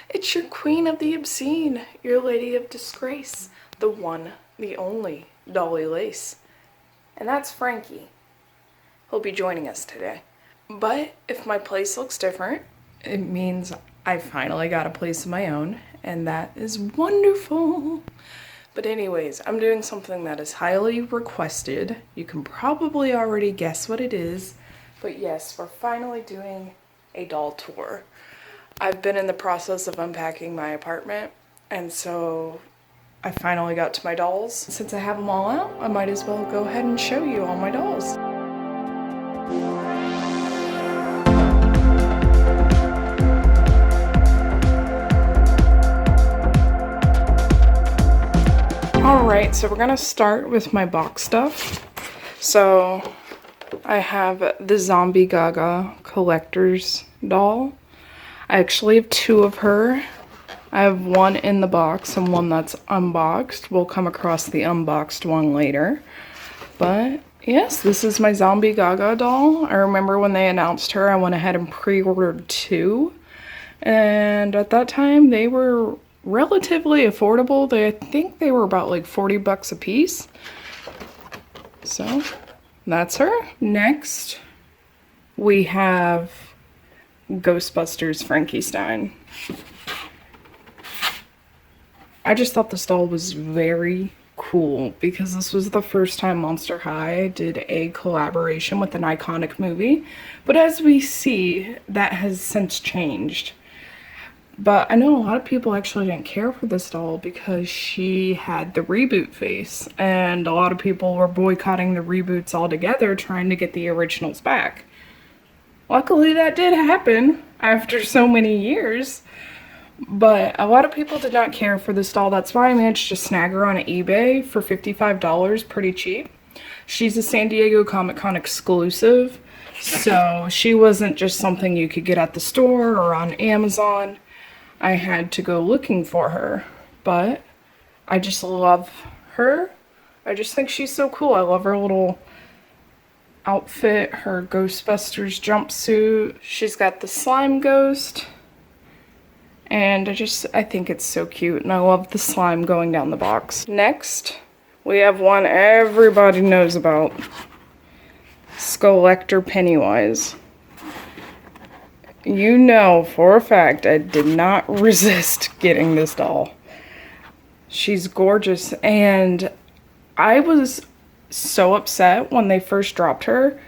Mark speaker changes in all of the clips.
Speaker 1: It's your queen of the obscene, your lady of disgrace, the one, the only, Dolly Lace. And that's Frankie. He'll be joining us today. But if my place looks different, it means I finally got a place of my own, and that is wonderful. But anyways, I'm doing something that is highly requested. You can probably already guess what it is, but yes, we're finally doing a doll tour. I've been in the process of unpacking my apartment, and so I finally got to my dolls. Since I have them all out, I might as well go ahead and show you all my dolls. Alright, so we're gonna start with my box stuff. So I have the Zombie Gaga collector's doll. I actually have two of her. I have one in the box and one that's unboxed. We'll come across the unboxed one later. But yes, this is my Zombie Gaga doll. I remember when they announced her, I went ahead and pre-ordered two. And at that time, they were relatively affordable. I think they were about like 40 bucks a piece. So that's her. Next, we have Ghostbusters Frankenstein. I just thought this doll was very cool because this was the first time Monster High did a collaboration with an iconic movie. But as we see, that has since changed. But I know a lot of people actually didn't care for this doll because she had the reboot face, and a lot of people were boycotting the reboots altogether, trying to get the originals back. Luckily, that did happen after so many years, but a lot of people did not care for this doll. That's why I managed to snag her on eBay for $55, pretty cheap. She's a San Diego Comic-Con exclusive, so she wasn't just something you could get at the store or on Amazon. I had to go looking for her, but I just love her. I just think she's so cool. I love her little outfit, her Ghostbusters jumpsuit. She's got the slime ghost, and I think it's so cute, and I love the slime going down the box. Next, we have one everybody knows about, Skulllector Pennywise. You know for a fact I did not resist getting this doll. She's gorgeous, and I was so upset when they first dropped her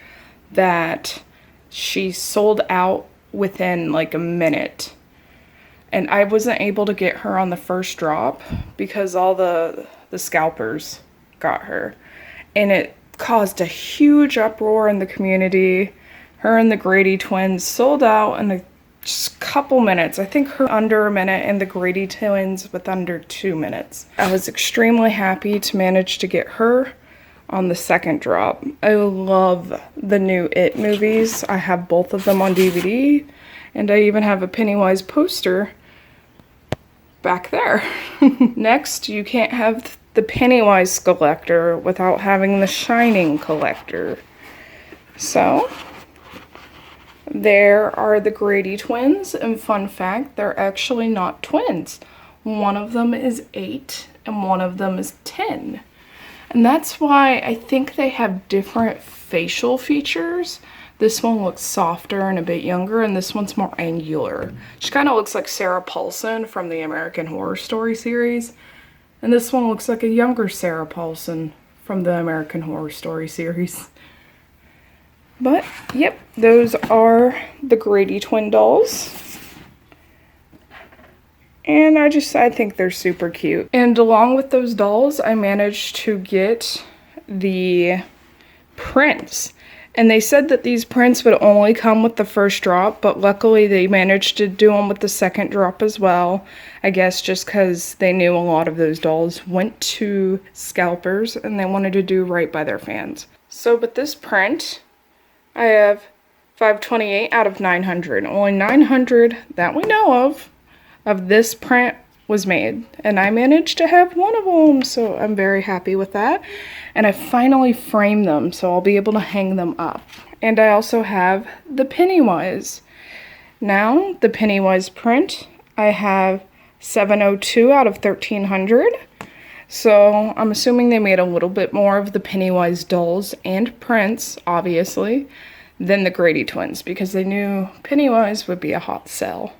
Speaker 1: that she sold out within like a minute. And I wasn't able to get her on the first drop because all the scalpers got her. And it caused a huge uproar in the community. Her and the Grady twins sold out in just a couple minutes. I think her under a minute and the Grady twins with under 2 minutes. I was extremely happy to manage to get her on the second drop. I love the new It movies. I have both of them on DVD, and I even have a Pennywise poster back there. Next, you can't have the Pennywise collector without having the Shining collector. So there are the Grady twins, and fun fact, they're actually not twins. One of them is 8 and one of them is 10. And that's why I think they have different facial features. This one looks softer and a bit younger, and this one's more angular. She kind of looks like Sarah Paulson from the American Horror Story series. And this one looks like a younger Sarah Paulson from the American Horror Story series. But, yep, those are the Grady twin dolls. And I think they're super cute. And along with those dolls, I managed to get the prints. And they said that these prints would only come with the first drop, but luckily they managed to do them with the second drop as well. I guess just because they knew a lot of those dolls went to scalpers and they wanted to do right by their fans. So with this print, I have 528 out of 900. Only 900 that we know of this print was made. And I managed to have one of them, so I'm very happy with that. And I finally framed them, so I'll be able to hang them up. And I also have the Pennywise. Now, the Pennywise print, I have 702 out of 1300. So I'm assuming they made a little bit more of the Pennywise dolls and prints, obviously, than the Grady twins, because they knew Pennywise would be a hot sell.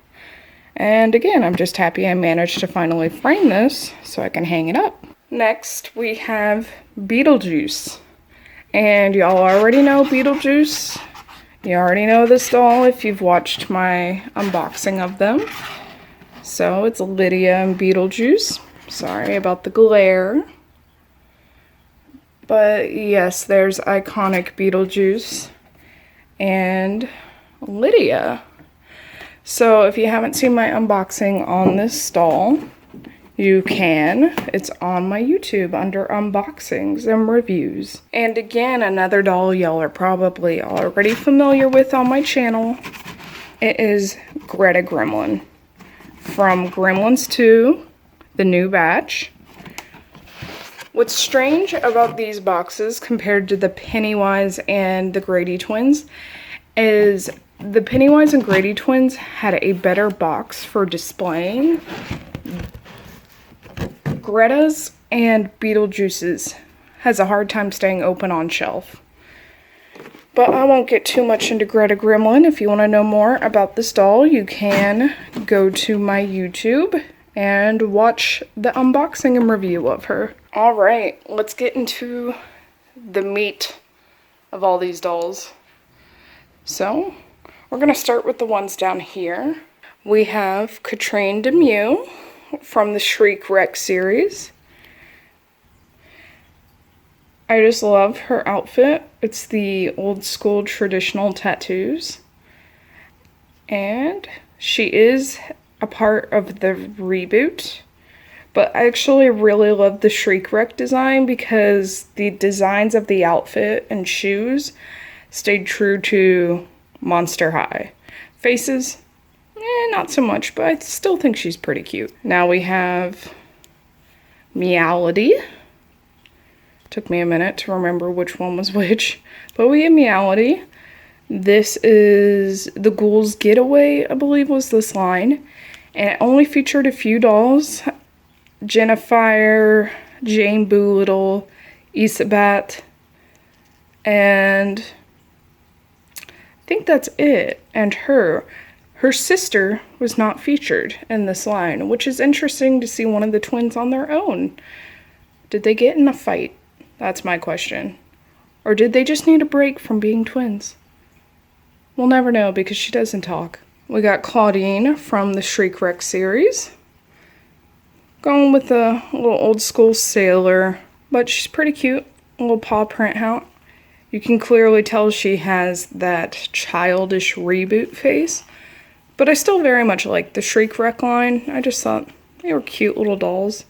Speaker 1: And again, I'm just happy I managed to finally frame this so I can hang it up. Next, we have Beetlejuice. And y'all already know Beetlejuice. You already know this doll if you've watched my unboxing of them. So it's Lydia and Beetlejuice. Sorry about the glare. But yes, there's iconic Beetlejuice and Lydia. So if you haven't seen my unboxing on this doll, you can. It's on my YouTube under unboxings and reviews. And again, another doll y'all are probably already familiar with on my channel. It is Greta Gremlin from Gremlins 2, the new batch. What's strange about these boxes compared to the Pennywise and the Grady twins is the Pennywise and Grady twins had a better box for displaying. Greta's and Beetlejuice's has a hard time staying open on shelf. But I won't get too much into Greta Gremlin. If you want to know more about this doll, you can go to my YouTube and watch the unboxing and review of her. Alright, let's get into the meat of all these dolls. So, we're going to start with the ones down here. We have Katrine Demew from the Shriek Wreck series. I just love her outfit. It's the old school traditional tattoos. And she is a part of the reboot. But I actually really love the Shriek Wreck design because the designs of the outfit and shoes stayed true to Monster High. Faces, not so much, but I still think she's pretty cute. Now we have Meowlity. Took me a minute to remember which one was which, but we have Meowlity. This is the Ghouls Getaway, I believe was this line, and it only featured a few dolls. Jennifer, Jane Boolittle, Isabat, and I think that's it. And her sister was not featured in this line, which is interesting to see one of the twins on their own. Did they get in a fight? That's my question. Or did they just need a break from being twins? We'll never know because she doesn't talk. We got Claudine from the Shriek Wreck series. Going with a little old school sailor, but she's pretty cute. A little paw print out. You can clearly tell she has that childish reboot face. But I still very much like the Shriek Wreck line. I just thought they were cute little dolls.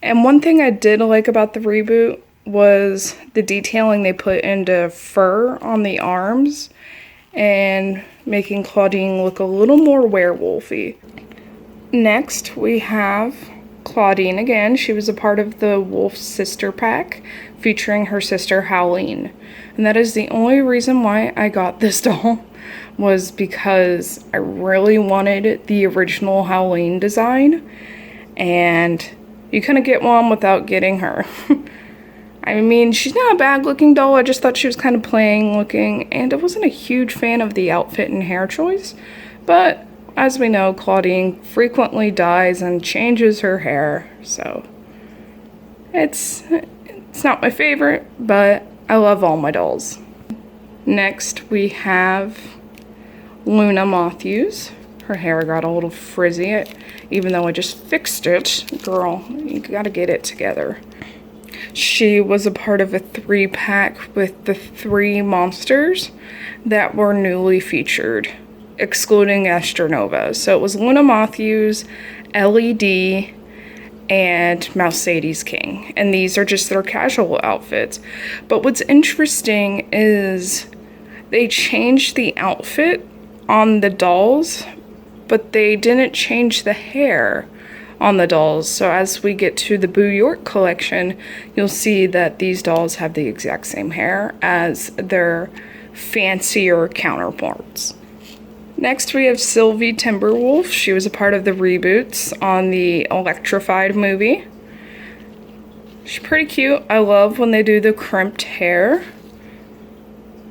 Speaker 1: And one thing I did like about the reboot was the detailing they put into fur on the arms and making Claudine look a little more werewolfy. Next, we have Claudine again. She was a part of the Wolf Sister Pack featuring her sister Howleen. And that is the only reason why I got this doll, was because I really wanted the original Howleen design, and you couldn't get one without getting her. I mean, she's not a bad looking doll, I just thought she was kind of plain looking, and I wasn't a huge fan of the outfit and hair choice, but as we know, Claudine frequently dyes and changes her hair, so it's not my favorite, but I love all my dolls. Next, we have Luna Matthews. Her hair got a little frizzy, even though I just fixed it. Girl, you gotta get it together. She was a part of a 3-pack with the 3 monsters that were newly featured, excluding Astronova. So it was Luna Matthews, LED, and Mercedes King. And these are just their casual outfits. But what's interesting is they changed the outfit on the dolls, but they didn't change the hair on the dolls. So as we get to the Boo York collection, you'll see that these dolls have the exact same hair as their fancier counterparts. Next we have Sylvie Timberwolf. She was a part of the reboots on the Electrified movie. She's pretty cute. I love when they do the crimped hair.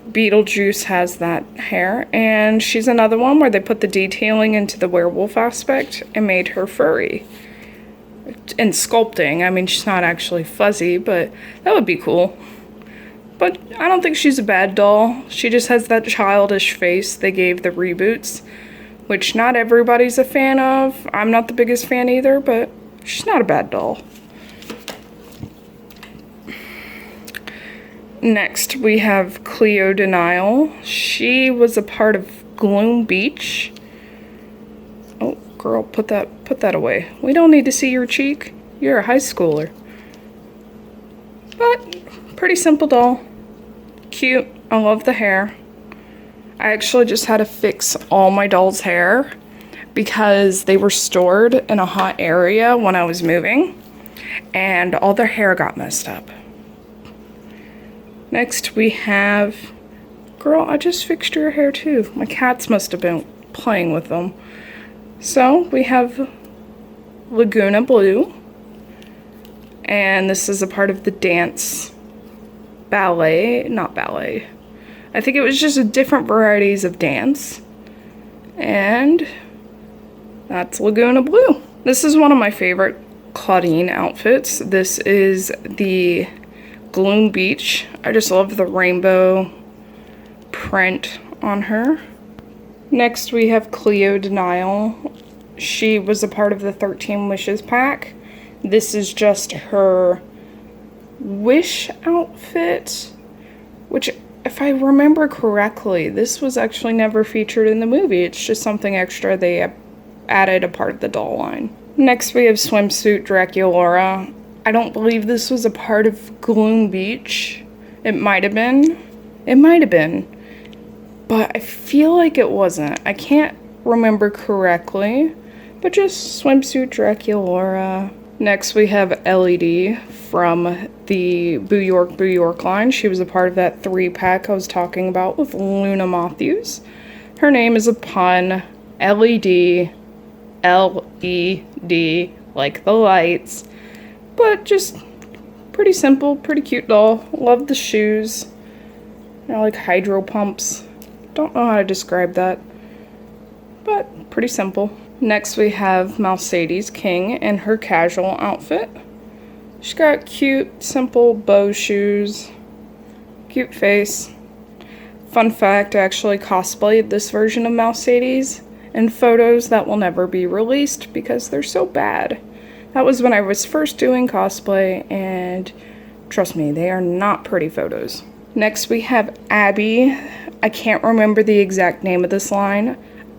Speaker 1: Beetlejuice has that hair, and she's another one where they put the detailing into the werewolf aspect and made her furry. And sculpting, I mean, she's not actually fuzzy, but that would be cool. But I don't think she's a bad doll. She just has that childish face they gave the reboots, which not everybody's a fan of. I'm not the biggest fan either, but she's not a bad doll. Next, we have Cleo Denial. She was a part of Gloom Beach. Oh, girl, put that away. We don't need to see your cheek. You're a high schooler. But pretty simple doll. Cute. I love the hair. I actually just had to fix all my doll's hair because they were stored in a hot area when I was moving, and all their hair got messed up. Next we have, girl, I just fixed your hair too. My cats must have been playing with them. So we have Laguna Blue, and this is a part of the dance ballet, not ballet. I think it was just different varieties of dance. And that's Laguna Blue. This is one of my favorite Claudine outfits. This is the Gloom Beach. I just love the rainbow print on her. Next we have Cleo Denial. She was a part of the 13 Wishes pack. This is just her wish outfit, which, if I remember correctly, this was actually never featured in the movie. It's just something extra they added a part of the doll line. Next we have Swimsuit Draculaura. I don't believe this was a part of Gloom Beach. It might have been. It might have been. But I feel like it wasn't. I can't remember correctly. But just Swimsuit Draculaura. Next we have LED from the Boo York line. She was a part of that 3-pack I was talking about with Luna Matthews. Her name is a pun. LED. L-E-D. Like the lights. But just pretty simple, pretty cute doll. Love the shoes. I like hydro pumps. Don't know how to describe that, but pretty simple. Next we have Mercedes King in her casual outfit. She's got cute, simple bow shoes. Cute face. Fun fact, I actually cosplayed this version of Mercedes in photos that will never be released because they're so bad. That was when I was first doing cosplay, and trust me, they are not pretty photos. Next we have Abby. I can't remember the exact name of this line.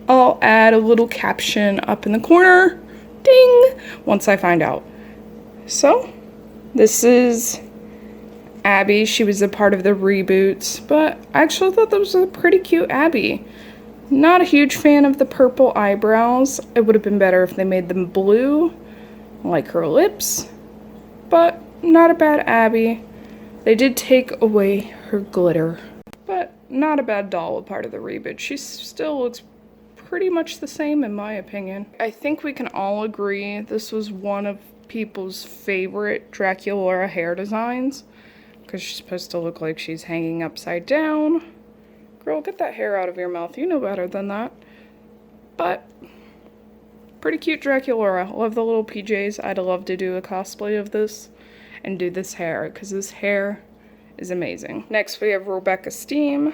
Speaker 1: I'll add a little caption up in the corner, ding, once I find out. So, this is Abby. She was a part of the reboots, but I actually thought that was a pretty cute Abby. Not a huge fan of the purple eyebrows. It would have been better if they made them blue, like her lips, but not a bad Abby. They did take away her glitter, but not a bad doll, a part of the reboot. She still looks pretty much the same in my opinion. I think we can all agree this was one of people's favorite Draculaura hair designs, because she's supposed to look like she's hanging upside down. Girl, get that hair out of your mouth. You know better than that. But pretty cute Draculaura. Love the little PJs. I'd love to do a cosplay of this and do this hair, because this hair is amazing. Next we have Rebecca Steam.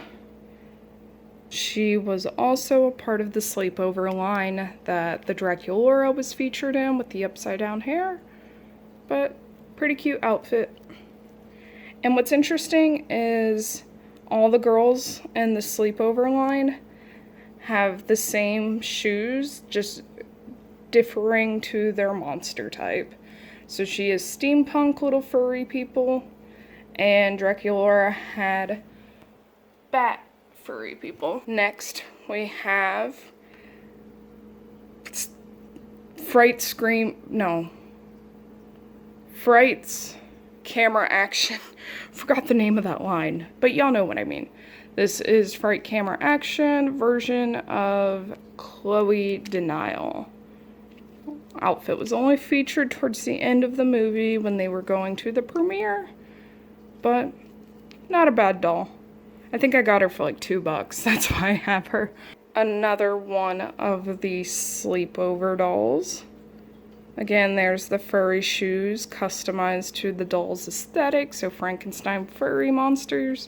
Speaker 1: She was also a part of the sleepover line that the Draculaura was featured in with the upside down hair, but pretty cute outfit. And what's interesting is all the girls in the sleepover line have the same shoes, just differing to their monster type. So she is steampunk little furry people, and Draculaura had bat furry people. Next we have Fright's Camera Action. Forgot the name of that line, but y'all know what I mean. This is Fright Camera Action version of Chloe Denial. Outfit was only featured towards the end of the movie when they were going to the premiere, but not a bad doll. I think I got her for like $2. That's why I have her. Another one of the sleepover dolls. Again, there's the furry shoes customized to the doll's aesthetic, so Frankenstein furry monsters.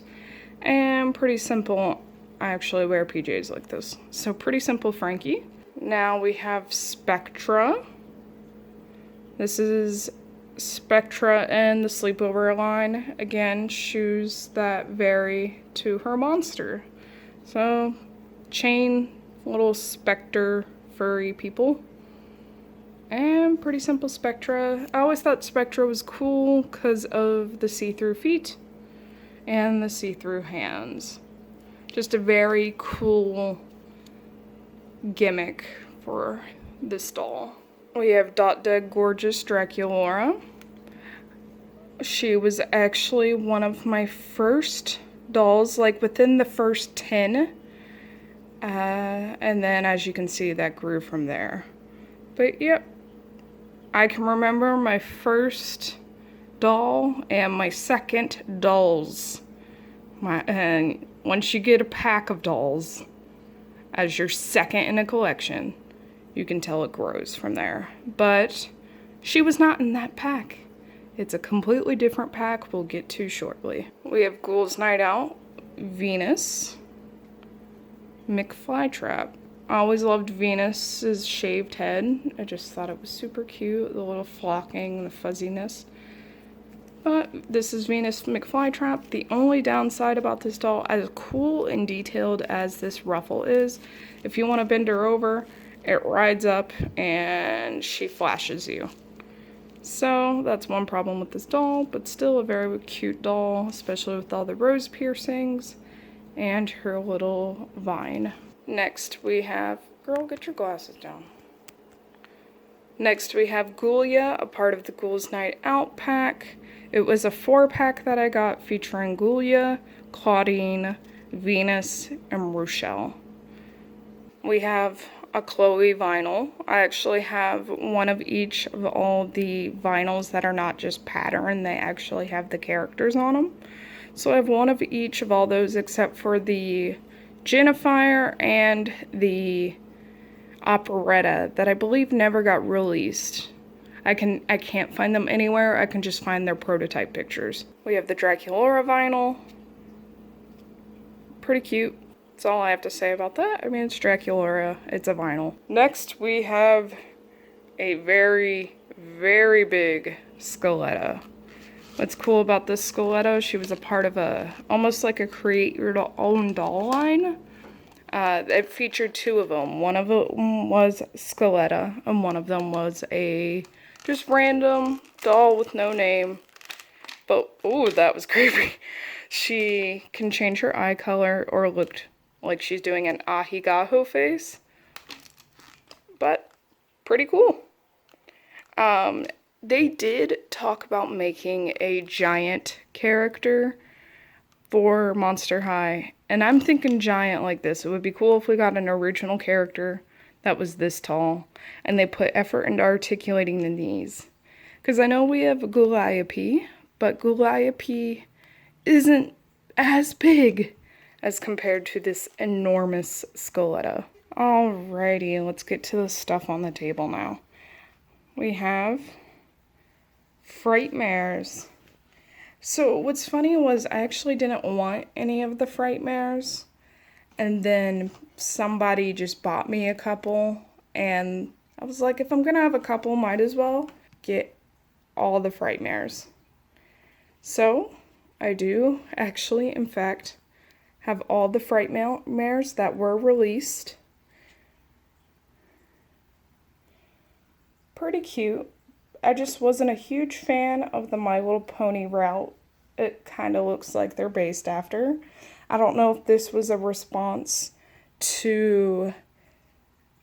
Speaker 1: And pretty simple, I actually wear PJs like this. So pretty simple Frankie. Now we have Spectra. This is Spectra and the sleepover line. Again, shoes that vary to her monster. So, chain little specter furry people. And pretty simple Spectra. I always thought Spectra was cool because of the see-through feet and the see-through hands. Just a very cool gimmick for this doll. We have Dot Dead Gorgeous Draculaura. She was actually one of my first dolls, like within the first 10. And then as you can see, that grew from there. But yep, I can remember my first doll and my second dolls. And once you get a pack of dolls as your second in a collection, you can tell it grows from there. But she was not in that pack. It's a completely different pack we'll get to shortly. We have Ghouls Night Out, Venus, McFlytrap. I always loved Venus's shaved head. I just thought it was super cute, the little flocking, the fuzziness. But this is Venus McFlytrap. The only downside about this doll, as cool and detailed as this ruffle is, if you want to bend her over, it rides up and she flashes you. So that's one problem with this doll, but still a very cute doll, especially with all the rose piercings and her little vine. Next we have, girl, get your glasses down. Next we have Ghoulia, a part of the Ghouls Night Out pack. It was a 4-pack that I got featuring Ghoulia, Claudine, Venus, and Rochelle. We have a Chloe vinyl. I actually have one of each of all the vinyls that are not just pattern, they actually have the characters on them. So I have one of each of all those except for the Jennifer and the operetta that I believe never got released. I can't find them anywhere. I can just find their prototype pictures. We have the Draculaura vinyl. Pretty cute. That's all I have to say about that. I mean, it's Draculaura. It's a vinyl. Next, we have a very, very big Skeletta. What's cool about this Skeletta, she was a part of almost like a create your own doll line. It featured 2 of them. One of them was Skeletta, and one of them was a just random doll with no name. But, ooh, that was creepy. She can change her eye color or looked like she's doing an ahigaho face. But, pretty cool. They did talk about making a giant character for Monster High. And I'm thinking giant like this. It would be cool if we got an original character that was this tall. And they put effort into articulating the knees. Because I know we have Goliath, but Goliath isn't as big as compared to this enormous Skeletta. Alrighty, let's get to the stuff on the table now. We have Frightmares. So what's funny was I actually didn't want any of the Frightmares, and then somebody just bought me a couple, and I was like, if I'm gonna have a couple, might as well get all the Frightmares. So I do actually, in fact, have all the Frightmares that were released. Pretty cute. I just wasn't a huge fan of the My Little Pony route. It kind of looks like they're based after. I don't know if this was a response to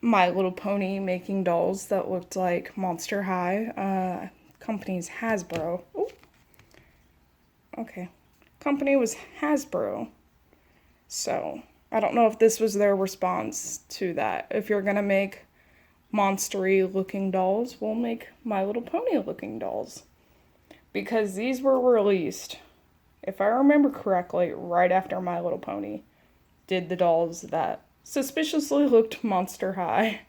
Speaker 1: My Little Pony making dolls that looked like Monster High. Company's Hasbro. Ooh. Okay. Company was Hasbro. So I don't know if this was their response to that. If you're gonna make monstery looking dolls, we'll make My Little Pony looking dolls. Because these were released, if I remember correctly, right after My Little Pony did the dolls that suspiciously looked Monster High.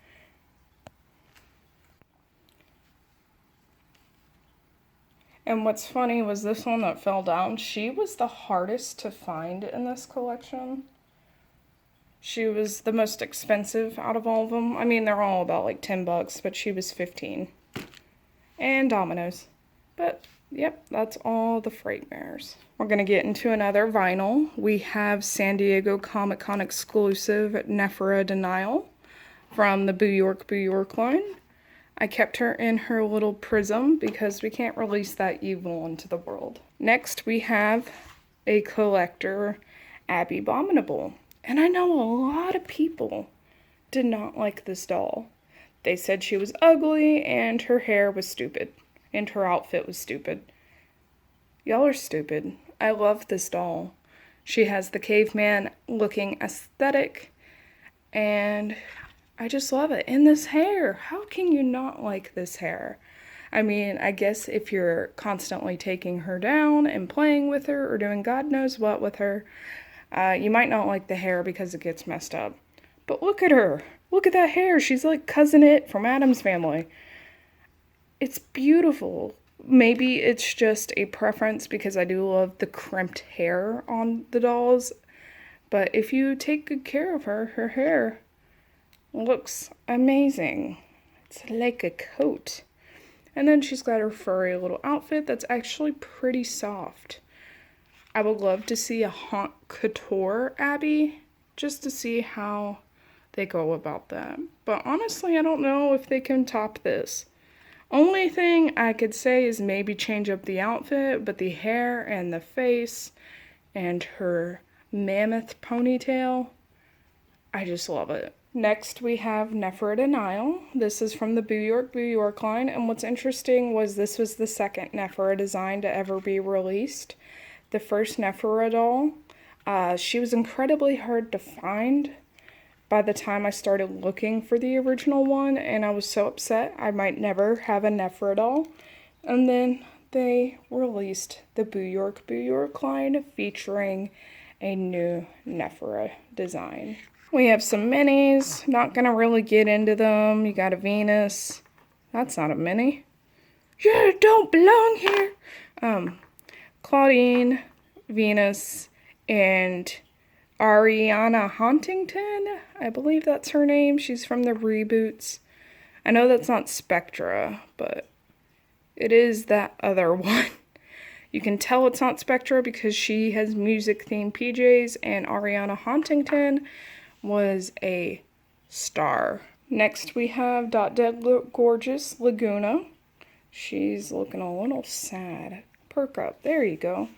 Speaker 1: And what's funny was this one that fell down, she was the hardest to find in this collection. She was the most expensive out of all of them. I mean, they're all about like $10, but she was 15. And Domino's. But, yep, that's all the Frightmares. We're going to get into another vinyl. We have San Diego Comic-Con exclusive Nephra Denial from the Boo York line. I kept her in her little prism because we can't release that evil into the world. Next, we have a collector, Abby Abominable. And I know a lot of people did not like this doll. They said she was ugly and her hair was stupid. And her outfit was stupid. Y'all are stupid. I love this doll. She has the caveman looking aesthetic. And I just love it. And this hair. How can you not like this hair? I mean, I guess if you're constantly taking her down and playing with her or doing God knows what with her, you might not like the hair because it gets messed up. But look at her. Look at that hair. She's like Cousin It from Addams Family. It's beautiful. Maybe it's just a preference because I do love the crimped hair on the dolls. But if you take good care of her, her hair looks amazing. It's like a coat. And then she's got her furry little outfit that's actually pretty soft. I would love to see a Haute Couture Abby, just to see how they go about that. But honestly, I don't know if they can top this. Only thing I could say is maybe change up the outfit, but the hair and the face and her mammoth ponytail, I just love it. Next, we have Nephra Denial. This is from the Boo York line, and what's interesting was this was the second Nephra design to ever be released. The first Nephra doll, she was incredibly hard to find by the time I started looking for the original one, and I was so upset I might never have a Nephra doll. And then they released the Boo York line featuring a new Nephra design. We have some minis, not gonna really get into them. You got a Venus. That's not a mini. You don't belong here. Claudine, Venus, and Ariana Huntington, I believe that's her name. She's from the reboots. I know that's not Spectra, but it is that other one. You can tell it's not Spectra because she has music-themed PJs, and Ariana Huntington was a star. Next we have Dot Dead Gorgeous Laguna. She's looking a little sad. Perk up. There you go.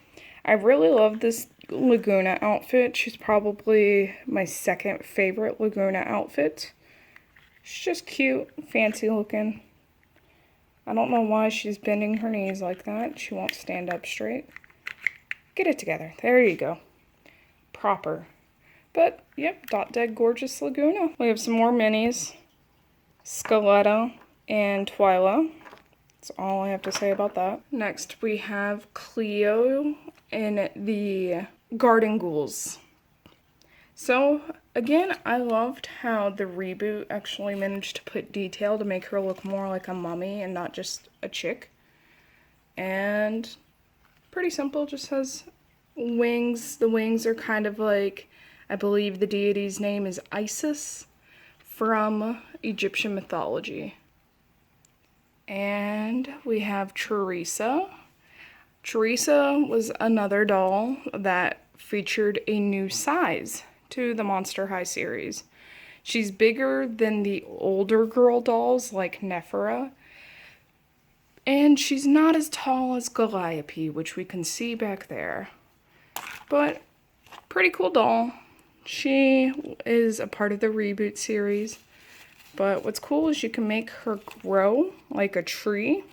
Speaker 1: I really love this Laguna outfit. She's probably my second favorite Laguna outfit. She's just cute, fancy looking. I don't know why she's bending her knees like that. She won't stand up straight. Get it together. There you go. Proper. But, yep, Dot Dead Gorgeous Laguna. We have some more minis. Scaletta and Twyla. That's all I have to say about that. Next, we have Cleo in the Garden Ghouls. So, again, I loved how the reboot actually managed to put detail to make her look more like a mummy and not just a chick. And pretty simple, just has wings. The wings are kind of like, I believe the deity's name is Isis from Egyptian mythology. And we have Teresa. Teresa was another doll that featured a new size to the Monster High series. She's bigger than the older girl dolls like Nephra, and she's not as tall as Calliope, which we can see back there. But pretty cool doll. She is a part of the reboot series. But what's cool is you can make her grow like a tree.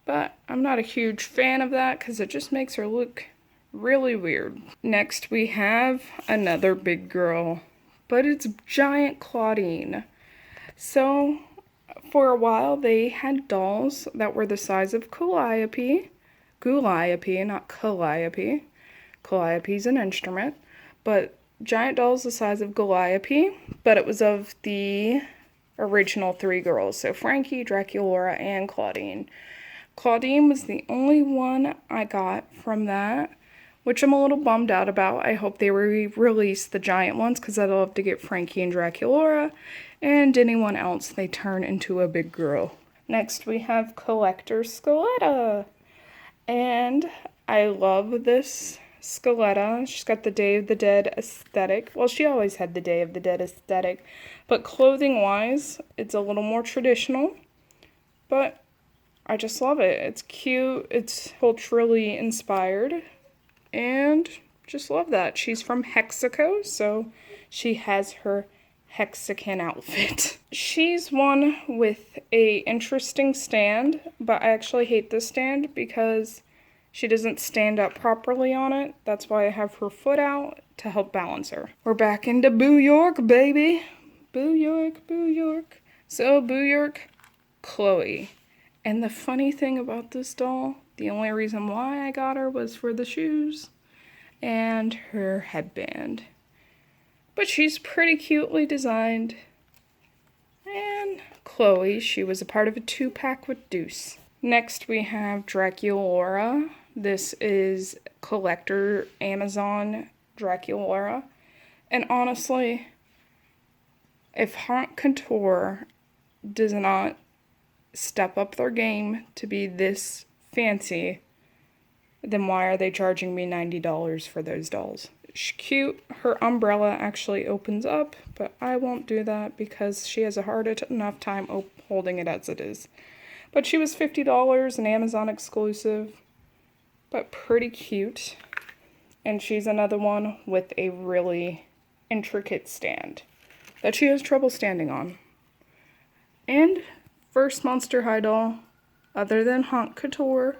Speaker 1: But I'm not a huge fan of that because it just makes her look Really weird. Next we have another big girl, but it's giant Claudine. So for a while they had dolls that were the size of Calliope. Galliope, not Calliope. Calliope's an instrument. But giant dolls the size of Galliope, but it was of the original three girls. So Frankie, Draculaura, and Claudine. Claudine was the only one I got from that, which I'm a little bummed out about. I hope they re-release the giant ones because I'd love to get Frankie and Draculaura, and anyone else they turn into a big girl. Next we have Collector Scaletta, and I love this Scaletta. She's got the Day of the Dead aesthetic. Well, she always had the Day of the Dead aesthetic, but clothing-wise, it's a little more traditional, but I just love it. It's cute, it's culturally inspired, and just love that. She's from Hexaco, so she has her Hexacan outfit. She's one with a interesting stand, but I actually hate this stand because she doesn't stand up properly on it. That's why I have her foot out to help balance her. We're back into Boo York, baby. Boo York, Boo York. So Boo York, Chloe. And the funny thing about this doll, the only reason why I got her was for the shoes and her headband. But she's pretty cutely designed. And Chloe, she was a part of a 2-pack with Deuce. Next we have Draculaura. This is collector Amazon Draculaura. And honestly, if Haute Couture does not step up their game to be this fancy, then why are they charging me $90 for those dolls? She's cute. Her umbrella actually opens up, but I won't do that because she has a hard enough time holding it as it is. But she was $50, an Amazon exclusive, but pretty cute. And she's another one with a really intricate stand that she has trouble standing on. And first Monster High doll, other than Haute Couture,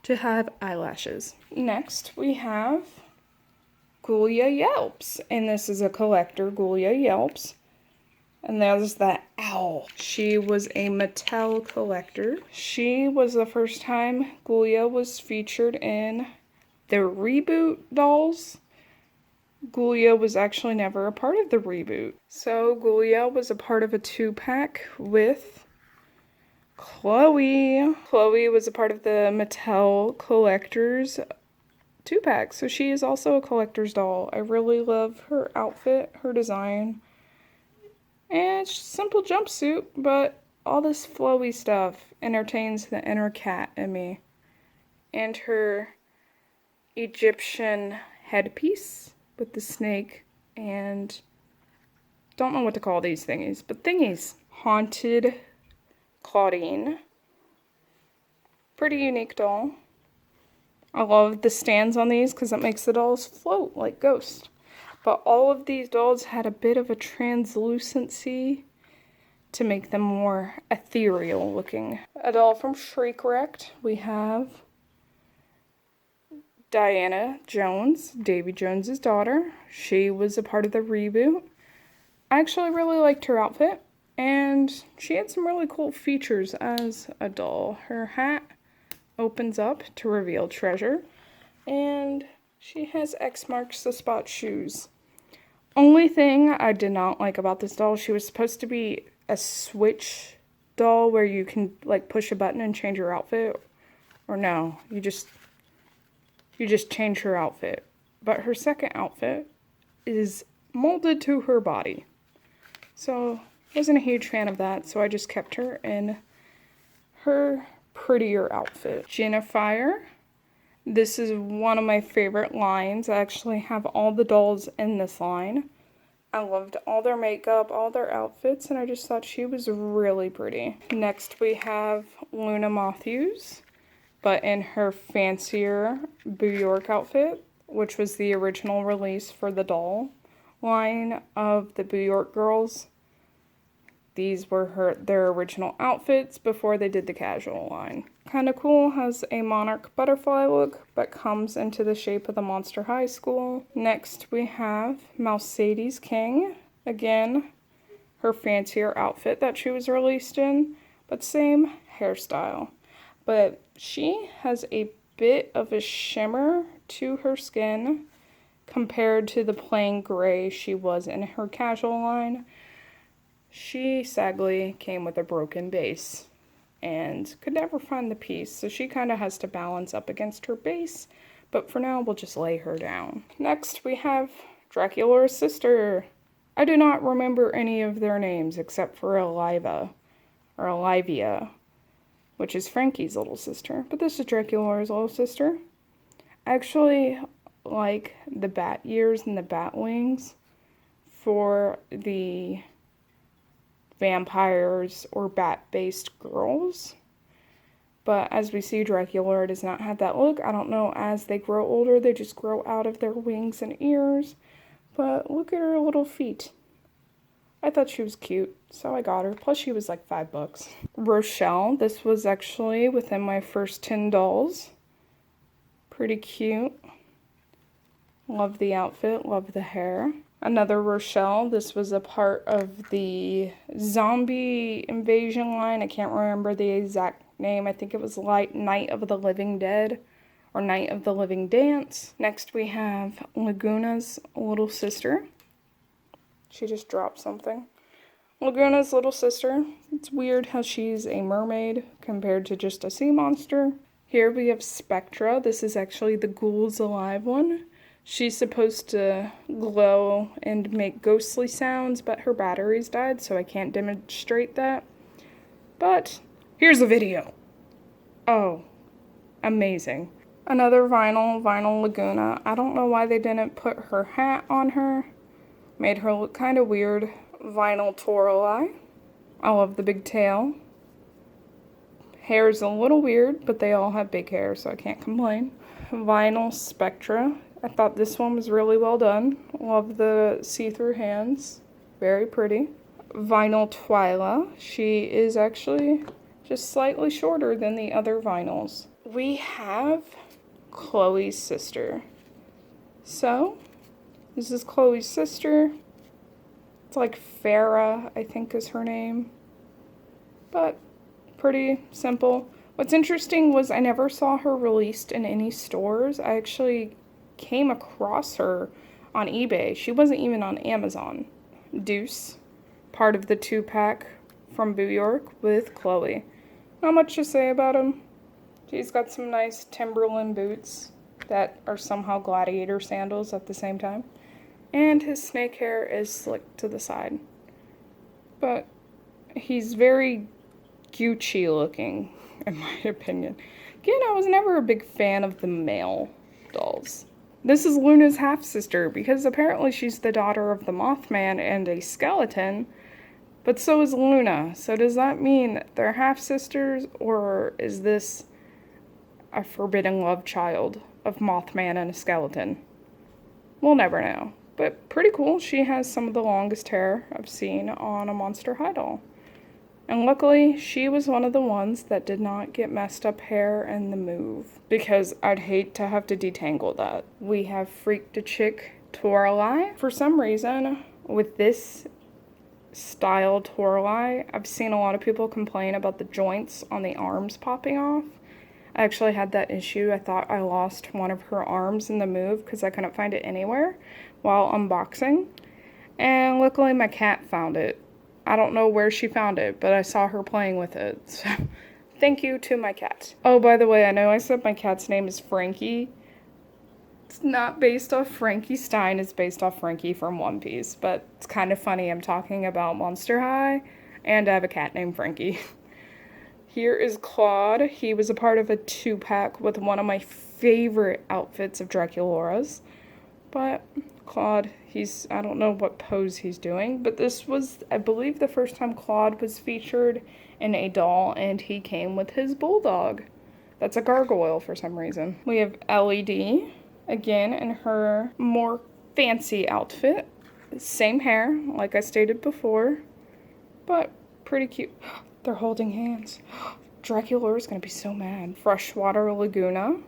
Speaker 1: to have eyelashes. Next, we have Ghoulia Yelps, and this is a collector, Ghoulia Yelps. And there's that owl. She was a Mattel collector. She was the first time Ghoulia was featured in the reboot dolls. Ghoulia was actually never a part of the reboot. So Ghoulia was a part of a 2-pack with Chloe. Chloe was a part of the Mattel Collectors 2-pack, so she is also a collector's doll. I really love her outfit, her design. And it's just a simple jumpsuit, but all this flowy stuff entertains the inner cat in me. And her Egyptian headpiece with the snake and don't know what to call these thingies, but thingies. Haunted Claudine. Pretty unique doll. I love the stands on these because it makes the dolls float like ghosts. But all of these dolls had a bit of a translucency to make them more ethereal looking. A doll from Shriek Wrecked, we have Diana Jones, Davy Jones's daughter. She was a part of the reboot. I actually really liked her outfit, and she had some really cool features as a doll. Her hat opens up to reveal treasure, and she has X marks the spot shoes. Only thing I did not like about this doll, she was supposed to be a switch doll where you can like push a button and change your outfit. Or no, you just change her outfit. But her second outfit is molded to her body. So I wasn't a huge fan of that, so I just kept her in her prettier outfit. Jennifer. This is one of my favorite lines. I actually have all the dolls in this line. I loved all their makeup, all their outfits, and I just thought she was really pretty. Next we have Luna Matthews, but in her fancier Boo York outfit, which was the original release for the doll line of the Boo York girls. These were their original outfits before they did the casual line. Kind of cool, has a monarch butterfly look, but comes into the shape of the Monster High School. Next we have Mercedes King. Again, her fancier outfit that she was released in, but same hairstyle. But she has a bit of a shimmer to her skin compared to the plain gray she was in her casual line. She sadly came with a broken base and could never find the piece, so she kind of has to balance up against her base, but for now we'll just lay her down. Next we have Dracula's sister. I do not remember any of their names except for Olivia, which is Frankie's little sister, but this is Dracula's little sister. I actually like the bat ears and the bat wings for the vampires or bat-based girls. But as we see, Dracula does not have that look. I don't know, as they grow older, they just grow out of their wings and ears. But look at her little feet. I thought she was cute, so I got her. Plus, she was like $5. Rochelle, this was actually within my first 10 dolls. Pretty cute. Love the outfit, love the hair. Another Rochelle, this was a part of the zombie invasion line. I can't remember the exact name. I think it was Night of the Living Dead or Night of the Living Dance. Next we have Laguna's little sister. She just dropped something. Laguna's little sister. It's weird how she's a mermaid compared to just a sea monster. Here we have Spectra. This is actually the Ghouls Alive one. She's supposed to glow and make ghostly sounds, but her batteries died, so I can't demonstrate that. But here's a video. Oh, amazing. Another vinyl Laguna. I don't know why they didn't put her hat on her. Made her look kind of weird. Vinyl Toralei. I love the big tail. Hair's a little weird, but they all have big hair, so I can't complain. Vinyl Spectra. I thought this one was really well done. Love the see-through hands. Very pretty. Vinyl Twyla. She is actually just slightly shorter than the other vinyls. We have Chloe's sister. So, this is Chloe's sister. It's like Farah, I think is her name. But pretty simple. What's interesting was I never saw her released in any stores. I actually came across her on eBay. She wasn't even on Amazon. Deuce, part of the 2-pack from New York with Chloe. Not much to say about him. He's got some nice Timberland boots that are somehow gladiator sandals at the same time. And his snake hair is slicked to the side. But he's very Gucci looking, in my opinion. Again, I was never a big fan of the male dolls. This is Luna's half-sister, because apparently she's the daughter of the Mothman and a skeleton, but so is Luna. So does that mean they're half-sisters, or is this a forbidden love child of Mothman and a skeleton? We'll never know. But pretty cool. She has some of the longest hair I've seen on a Monster High doll. And luckily, she was one of the ones that did not get messed up hair in the move, because I'd hate to have to detangle that. We have Freak the Chick Toralei. For some reason, with this style Toralei, I've seen a lot of people complain about the joints on the arms popping off. I actually had that issue. I thought I lost one of her arms in the move because I couldn't find it anywhere while unboxing. And luckily my cat found it. I don't know where she found it, but I saw her playing with it. So thank you to my cat. Oh, by the way, I know I said my cat's name is Frankie. It's not based off Frankie Stein. It's based off Frankie from One Piece. But it's kind of funny. I'm talking about Monster High, and I have a cat named Frankie. Here is Claude. He was a part of a 2-pack with one of my favorite outfits of Draculaura's. But Claude, I don't know what pose he's doing, but this was, I believe, the first time Claude was featured in a doll, and he came with his bulldog. That's a gargoyle for some reason. We have LED, again, in her more fancy outfit. Same hair, like I stated before, but Pretty cute. They're holding hands. Dracula is going to be so mad. Freshwater Laguna.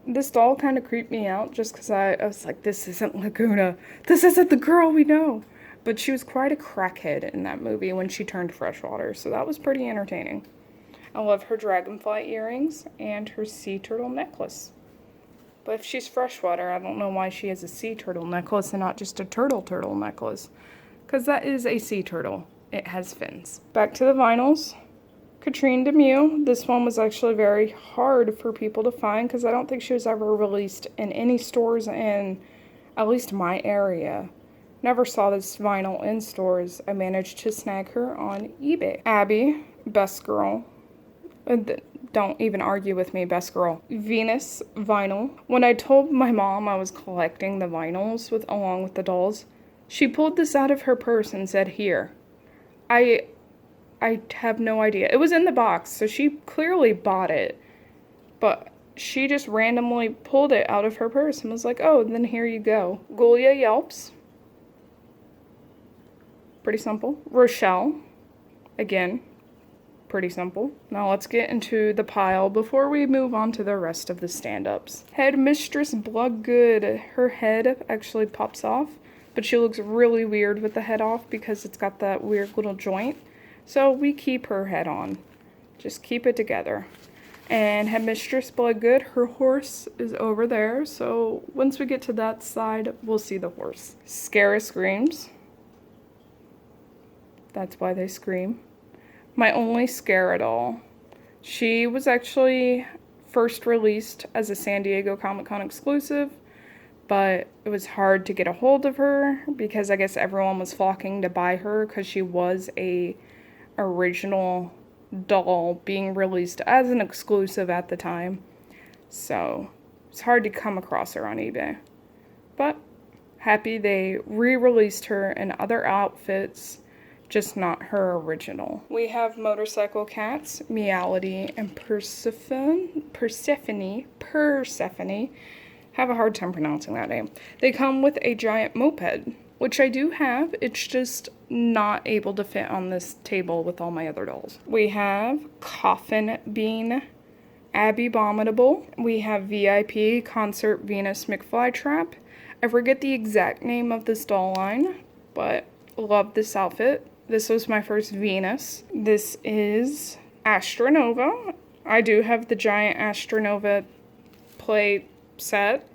Speaker 1: This doll kind of creeped me out just because I was like, this isn't Laguna. This isn't the girl we know. But she was quite a crackhead in that movie when she turned freshwater, so that was pretty entertaining. I love her dragonfly earrings and her sea turtle necklace. But if she's freshwater, I don't know why she has a sea turtle necklace and not just a turtle necklace. Because that is a sea turtle. It has fins. Back to the vinyls. Katrine Demue. This one was actually very hard for people to find because I don't think she was ever released in any stores in at least my area. Never saw this vinyl in stores. I managed to snag her on eBay. Abby, best girl. Don't even argue with me, best girl. Venus vinyl. When I told my mom I was collecting the vinyls along with the dolls, she pulled this out of her purse and said, "Here." I have no idea. It was in the box, so she clearly bought it. But she just randomly pulled it out of her purse and was like, "Oh, then here you go." Gulia Yelps. Pretty simple. Rochelle. Again, pretty simple. Now let's get into the pile before we move on to the rest of the stand-ups. Headmistress Bloodgood. Her head actually pops off, but she looks really weird with the head off because it's got that weird little joint. So we keep her head on. Just keep it together. And Headmistress Bloodgood, her horse is over there. So once we get to that side, we'll see the horse. Scara Screams. That's why they scream. My only Scara doll. She was actually first released as a San Diego Comic-Con exclusive, but it was hard to get a hold of her because I guess everyone was flocking to buy her because she was a original doll being released as an exclusive at the time. So it's hard to come across her on eBay. But happy they re-released her in other outfits, just not her original. We have motorcycle cats, Meowity and Persephone. Have a hard time pronouncing that name. They come with a giant moped, which I do have. It's just not able to fit on this table with all my other dolls. We have Coffin Bean, Abby Abominable. We have VIP Concert Venus McFlytrap. I forget the exact name of this doll line, but love this outfit. This was my first Venus. This is Astronova. I do have the giant Astronova play set.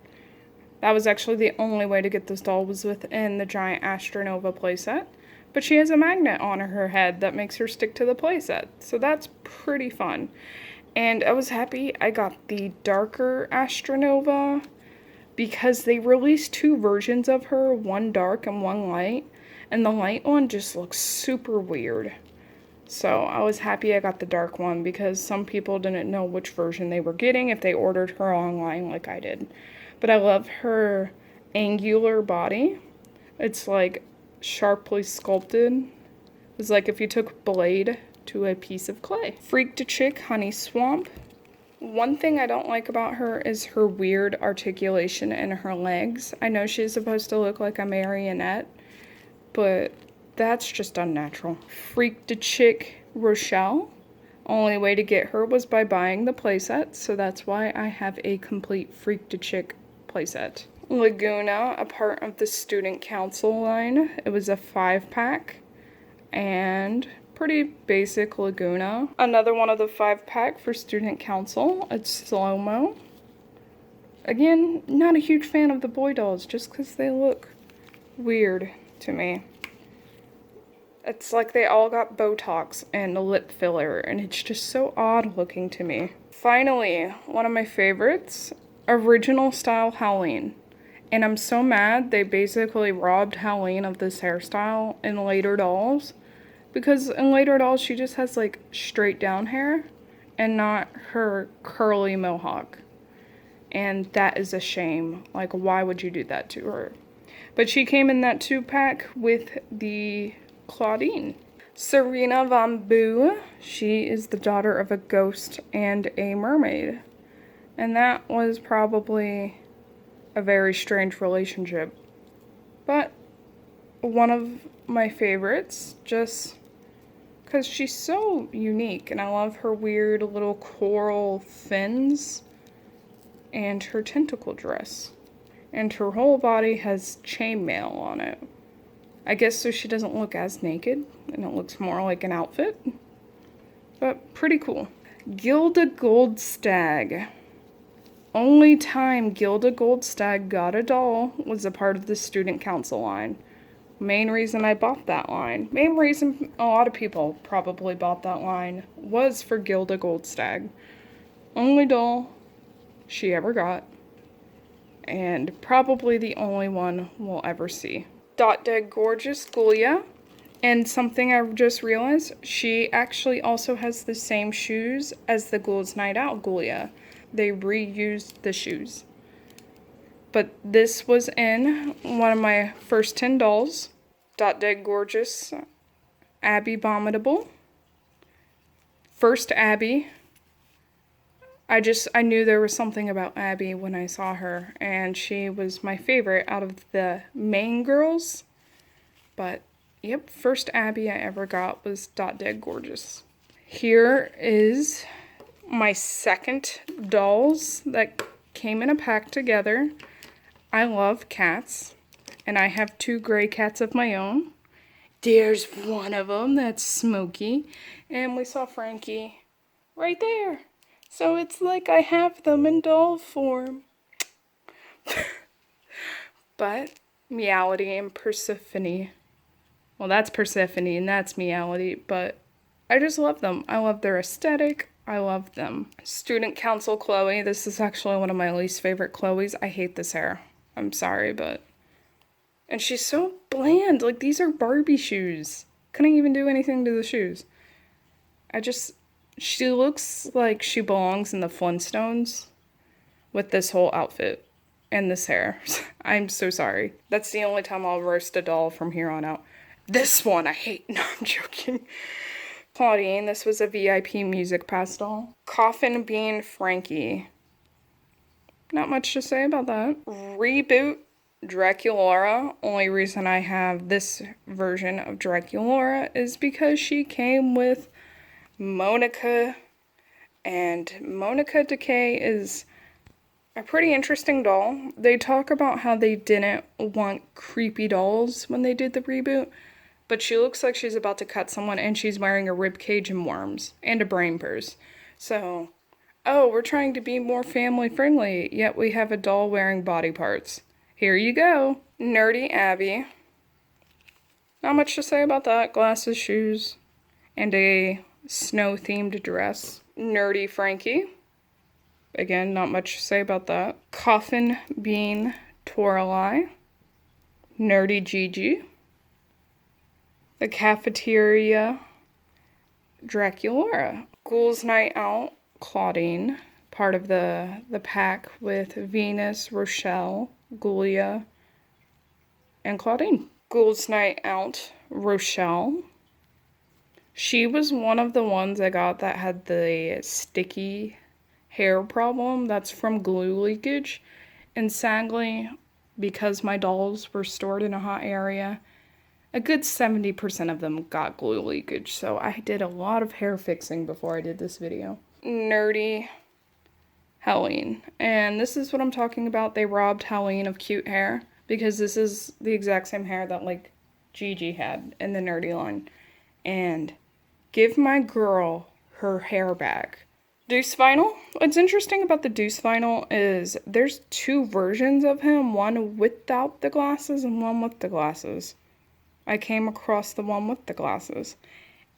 Speaker 1: That was actually the only way to get this doll was within the giant Astronova playset. But she has a magnet on her head that makes her stick to the playset. So that's pretty fun. And I was happy I got the darker Astronova because they released two versions of her, one dark and one light. And the light one just looks super weird. So I was happy I got the dark one because some people didn't know which version they were getting if they ordered her online like I did. But I love her angular body. It's like sharply sculpted. It's like if you took a blade to a piece of clay. Freak to Chick Honey Swamp. One thing I don't like about her is her weird articulation in her legs. I know she's supposed to look like a marionette, but that's just unnatural. Freak to Chick Rochelle. Only way to get her was by buying the playset, so that's why I have a complete Freak to Chick playset. Laguna, a part of the Student Council line. It was a 5-pack, and pretty basic Laguna. Another one of the 5-pack for Student Council. It's Slow-Mo. Again, not a huge fan of the boy dolls, just because they look weird to me. It's like they all got Botox and a lip filler, and it's just so odd looking to me. Finally, one of my favorites, original style Halloween. And I'm so mad they basically robbed Halloween of this hairstyle in later dolls. Because in later dolls, she just has like straight down hair and not her curly mohawk. And that is a shame. Like, why would you do that to her? But she came in that 2-pack with the Claudine. Serena Von Boo. She is the daughter of a ghost and a mermaid. And that was probably a very strange relationship. But one of my favorites, just because she's so unique, and I love her weird little coral fins and her tentacle dress. And her whole body has chainmail on it. I guess so she doesn't look as naked, and it looks more like an outfit. But pretty cool. Gilda Goldstag. Only time Gilda Goldstag got a doll was a part of the student council line. Main reason I bought that line, main reason a lot of people probably bought that line, was for Gilda Goldstag. Only doll she ever got, and probably the only one we'll ever see. Dot Dead Gorgeous Gulia. And something I just realized, she actually also has the same shoes as the Ghouls Night Out Gulia. They reused the shoes. But this was in one of my first 10 dolls. Dot Dead Gorgeous Abby Abominable. First Abby. I knew there was something about Abby when I saw her, and she was my favorite out of the main girls. But, yep, first Abby I ever got was Dot Dead Gorgeous. Here is my second dolls that came in a pack together. I love cats, and I have 2 gray cats of my own. There's one of them, that's Smokey, and we saw Frankie right there. So it's like I have them in doll form. But Meowity and Persephone. Well, that's Persephone and that's Meowity, but I just love them. I love their aesthetic. I love them. Student Council Chloe. This is actually one of my least favorite Chloes. I hate this hair. I'm sorry, but... And she's so bland. Like, these are Barbie shoes. Couldn't even do anything to the shoes. She looks like she belongs in the Flintstones with this whole outfit and this hair. I'm so sorry. That's the only time I'll roast a doll from here on out. This one I hate. No, I'm joking. Claudine, this was a VIP music pass doll. Coffin Bean Frankie. Not much to say about that. Reboot Draculaura. Only reason I have this version of Draculaura is because she came with Monica, and Monica Decay is a pretty interesting doll. They talk about how they didn't want creepy dolls when they did the reboot, but she looks like she's about to cut someone, and she's wearing a rib cage and worms and a brain purse. So, oh, we're trying to be more family friendly, yet we have a doll wearing body parts. Here you go. Nerdy Abby. Not much to say about that. Glasses, shoes, and a snow-themed dress. Nerdy Frankie. Again, not much to say about that. Coffin Bean Toralei. Nerdy Gigi. The Cafeteria Draculaura. Ghouls Night Out Claudine. Part of the pack with Venus, Rochelle, Gulia, and Claudine. Ghouls Night Out Rochelle. She was one of the ones I got that had the sticky hair problem. That's from glue leakage. And sadly, because my dolls were stored in a hot area, a good 70% of them got glue leakage. So I did a lot of hair fixing before I did this video. Nerdy Helene. And this is what I'm talking about. They robbed Helene of cute hair, because this is the exact same hair that, like, Gigi had in the Nerdy line. And give my girl her hair back. Deuce Vinyl. What's interesting about the Deuce Vinyl is there's 2 versions of him, one without the glasses and one with the glasses. I came across the one with the glasses.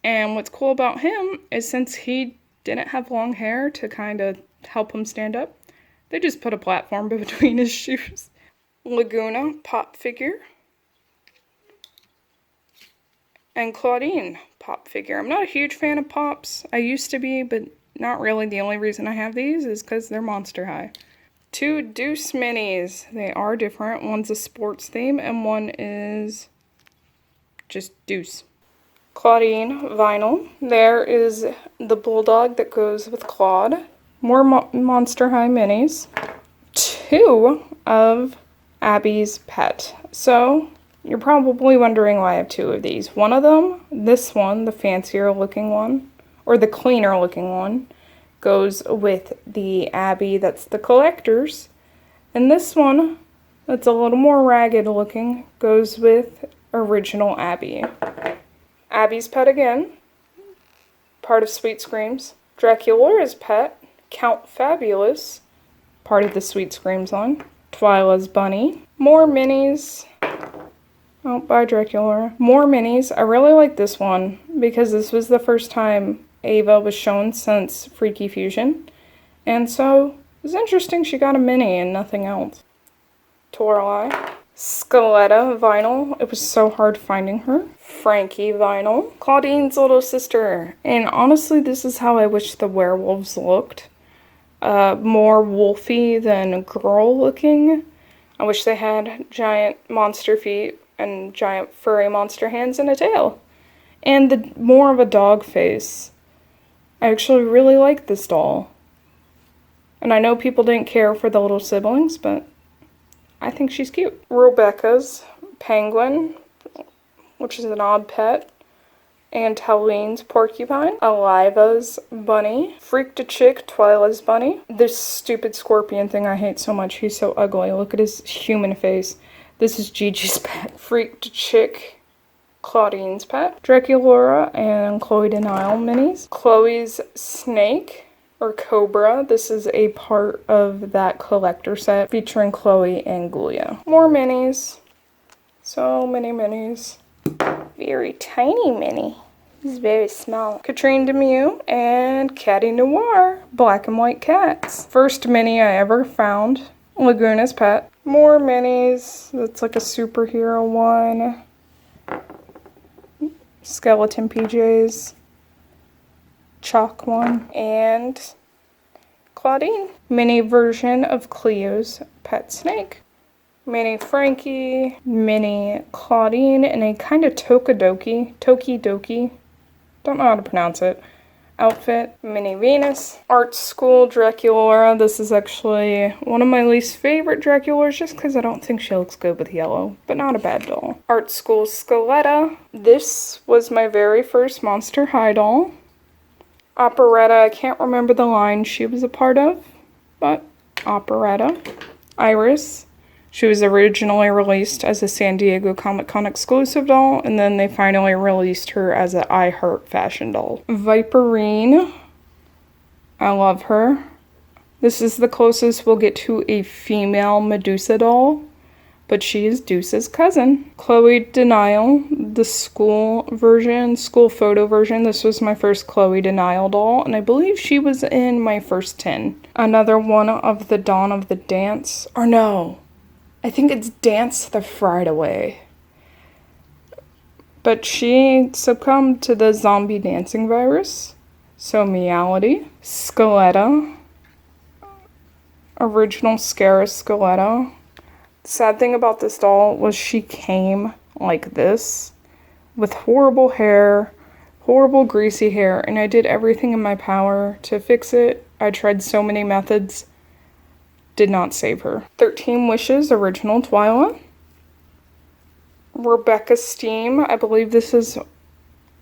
Speaker 1: And what's cool about him is since he didn't have long hair to kind of help him stand up, they just put a platform between his shoes. Laguna pop figure. And Claudine pop figure. I'm not a huge fan of pops. I used to be, but not really. The only reason I have these is because they're Monster High. 2 Deuce minis. They are different. One's a sports theme and one is just Deuce. Claudine vinyl. There is the bulldog that goes with Claude. More Monster High minis. 2 of Abby's pet. So You're probably wondering why I have two of these. One of them, this one, the fancier looking one, or the cleaner looking one, goes with the Abby that's the collector's. And this one, that's a little more ragged looking, goes with original Abby. Abby's pet again, part of Sweet Screams. Draculaura's pet, Count Fabulous, part of the Sweet Screams line. Twyla's bunny. More minis. Oh, bye Draculaura. More minis. I really like this one because this was the first time Ava was shown since Freaky Fusion. And so, it was interesting she got a mini and nothing else. Toralei. Scaletta vinyl. It was so hard finding her. Frankie vinyl. Claudine's little sister. And honestly, this is how I wish the werewolves looked. More wolfy than girl looking. I wish they had giant monster feet and giant furry monster hands and a tail. And more of a dog face. I actually really like this doll. And I know people didn't care for the little siblings, but I think she's cute. Rebecca's penguin, which is an odd pet. And Helene's porcupine. Aliva's bunny. Freaked a Chick, Twyla's bunny. This stupid scorpion thing I hate so much. He's so ugly. Look at his human face. This is Gigi's pet. Freaked Chick, Claudine's pet. Draculaura and Chloe Denial minis. Chloe's snake, or cobra. This is a part of that collector set featuring Chloe and Ghoulia. More minis. So many minis. Very tiny mini. He's very small. Katrine Demue and Catty Noir. Black and white cats. First mini I ever found. Laguna's pet. More minis. That's like a superhero one. Skeleton PJs. Chalk one. And Claudine. Mini version of Cleo's pet snake. Mini Frankie, mini Claudine, and a kind of Tokidoki, don't know how to pronounce it, outfit. Mini Venus. Art School Draculaura. This is actually one of my least favorite Draculauras just because I don't think she looks good with yellow, but not a bad doll. Art School Scaletta. This was my very first Monster High doll. Operetta, I can't remember the line she was a part of, but Operetta. Iris. She was originally released as a San Diego Comic-Con exclusive doll, and then they finally released her as an I Heart fashion doll. Viperine. I love her. This is the closest we'll get to a female Medusa doll, but she is Deuce's cousin. Chloe Denial, the school photo version. This was my first Chloe Denial doll, and I believe she was in my first 10. Another one of the Dawn of the Dance, or no. I think it's Dance the Fright Away. But she succumbed to the zombie dancing virus. So Meowity. Scaletta. Original Scara Scaletta. The sad thing about this doll was she came like this. With horrible hair. Horrible greasy hair. And I did everything in my power to fix it. I tried so many methods. Did not save her. 13 Wishes, original Twyla. Rebecca Steam. I believe this is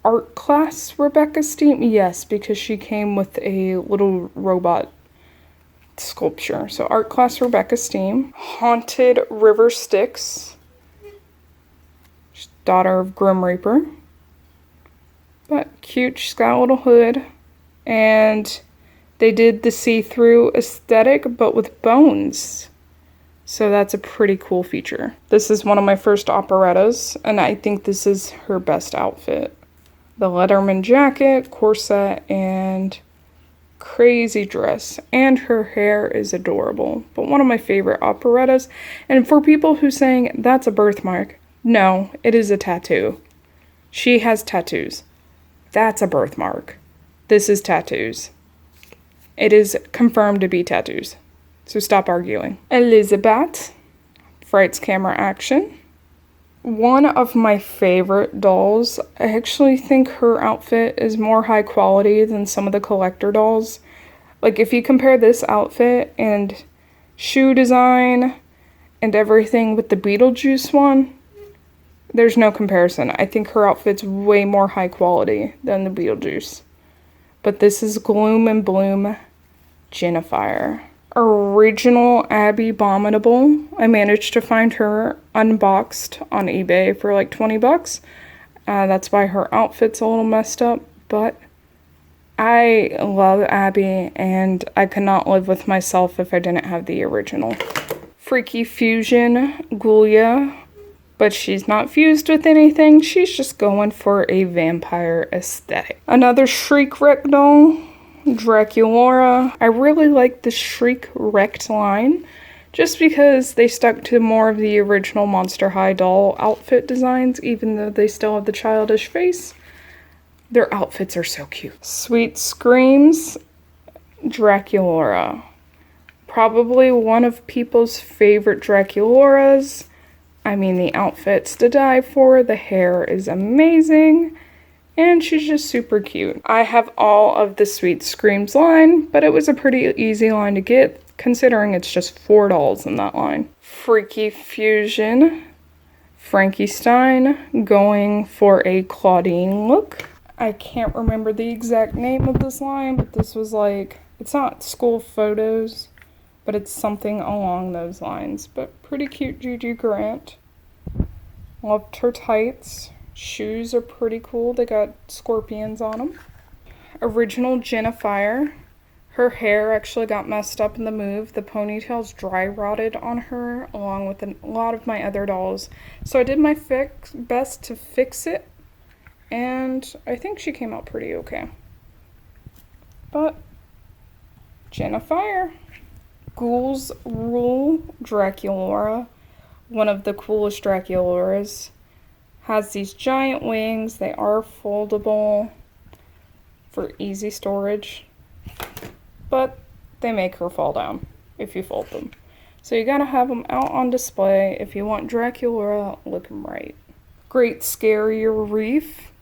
Speaker 1: art class Rebecca Steam. Yes, because she came with a little robot sculpture. So art class Rebecca Steam. Haunted River Styx. She's daughter of Grim Reaper. But cute. She's got a little hood. And they did the see-through aesthetic, but with bones. So that's a pretty cool feature. This is one of my first operettas, and I think this is her best outfit. The Letterman jacket, corset, and crazy dress. And her hair is adorable. But one of my favorite operettas. And for people who saying, that's a birthmark. No, it is a tattoo. She has tattoos. That's a birthmark. This is tattoos. It is confirmed to be tattoos. So stop arguing. Elizabeth. Fright's Camera Action. One of my favorite dolls. I actually think her outfit is more high quality than some of the collector dolls. Like if you compare this outfit and shoe design and everything with the Beetlejuice one, There's no comparison. I think her outfit's way more high quality than the Beetlejuice. But this is Gloom and Bloom Jennifer. Original Abby Abominable. I managed to find her unboxed on eBay for like 20 bucks. That's why her outfit's a little messed up, but I love Abby and I could not live with myself if I didn't have the original. Freaky Fusion Ghoulia, but she's not fused with anything. She's just going for a vampire aesthetic. Another Shriek Wreck doll, Draculaura. I really like the Shriek Wrecked line just because they stuck to more of the original Monster High doll outfit designs, even though they still have the childish face. Their outfits are so cute. Sweet Screams Draculaura. Probably one of people's favorite Draculauras. I mean, the outfit's to die for. The hair is amazing. And she's just super cute. I have all of the Sweet Screams line, but it was a pretty easy line to get, considering it's just 4 dolls in that line. Freaky Fusion Frankenstein, going for a Claudine look. I can't remember the exact name of this line, but this was like, it's not school photos, but it's something along those lines. But pretty cute Gigi Grant. Loved her tights. Shoes are pretty cool. They got scorpions on them. Original Jennifer. Her hair actually got messed up in the move. The ponytail's dry rotted on her, along with a lot of my other dolls. So I did my best to fix it, and I think she came out pretty okay. But Jennifer. Ghouls Rule Draculaura, one of the coolest Draculauras. Has these giant wings. They are foldable for easy storage, but they make her fall down if you fold them. So you gotta have them out on display if you want Draculaura looking right. Great Scarier Reef.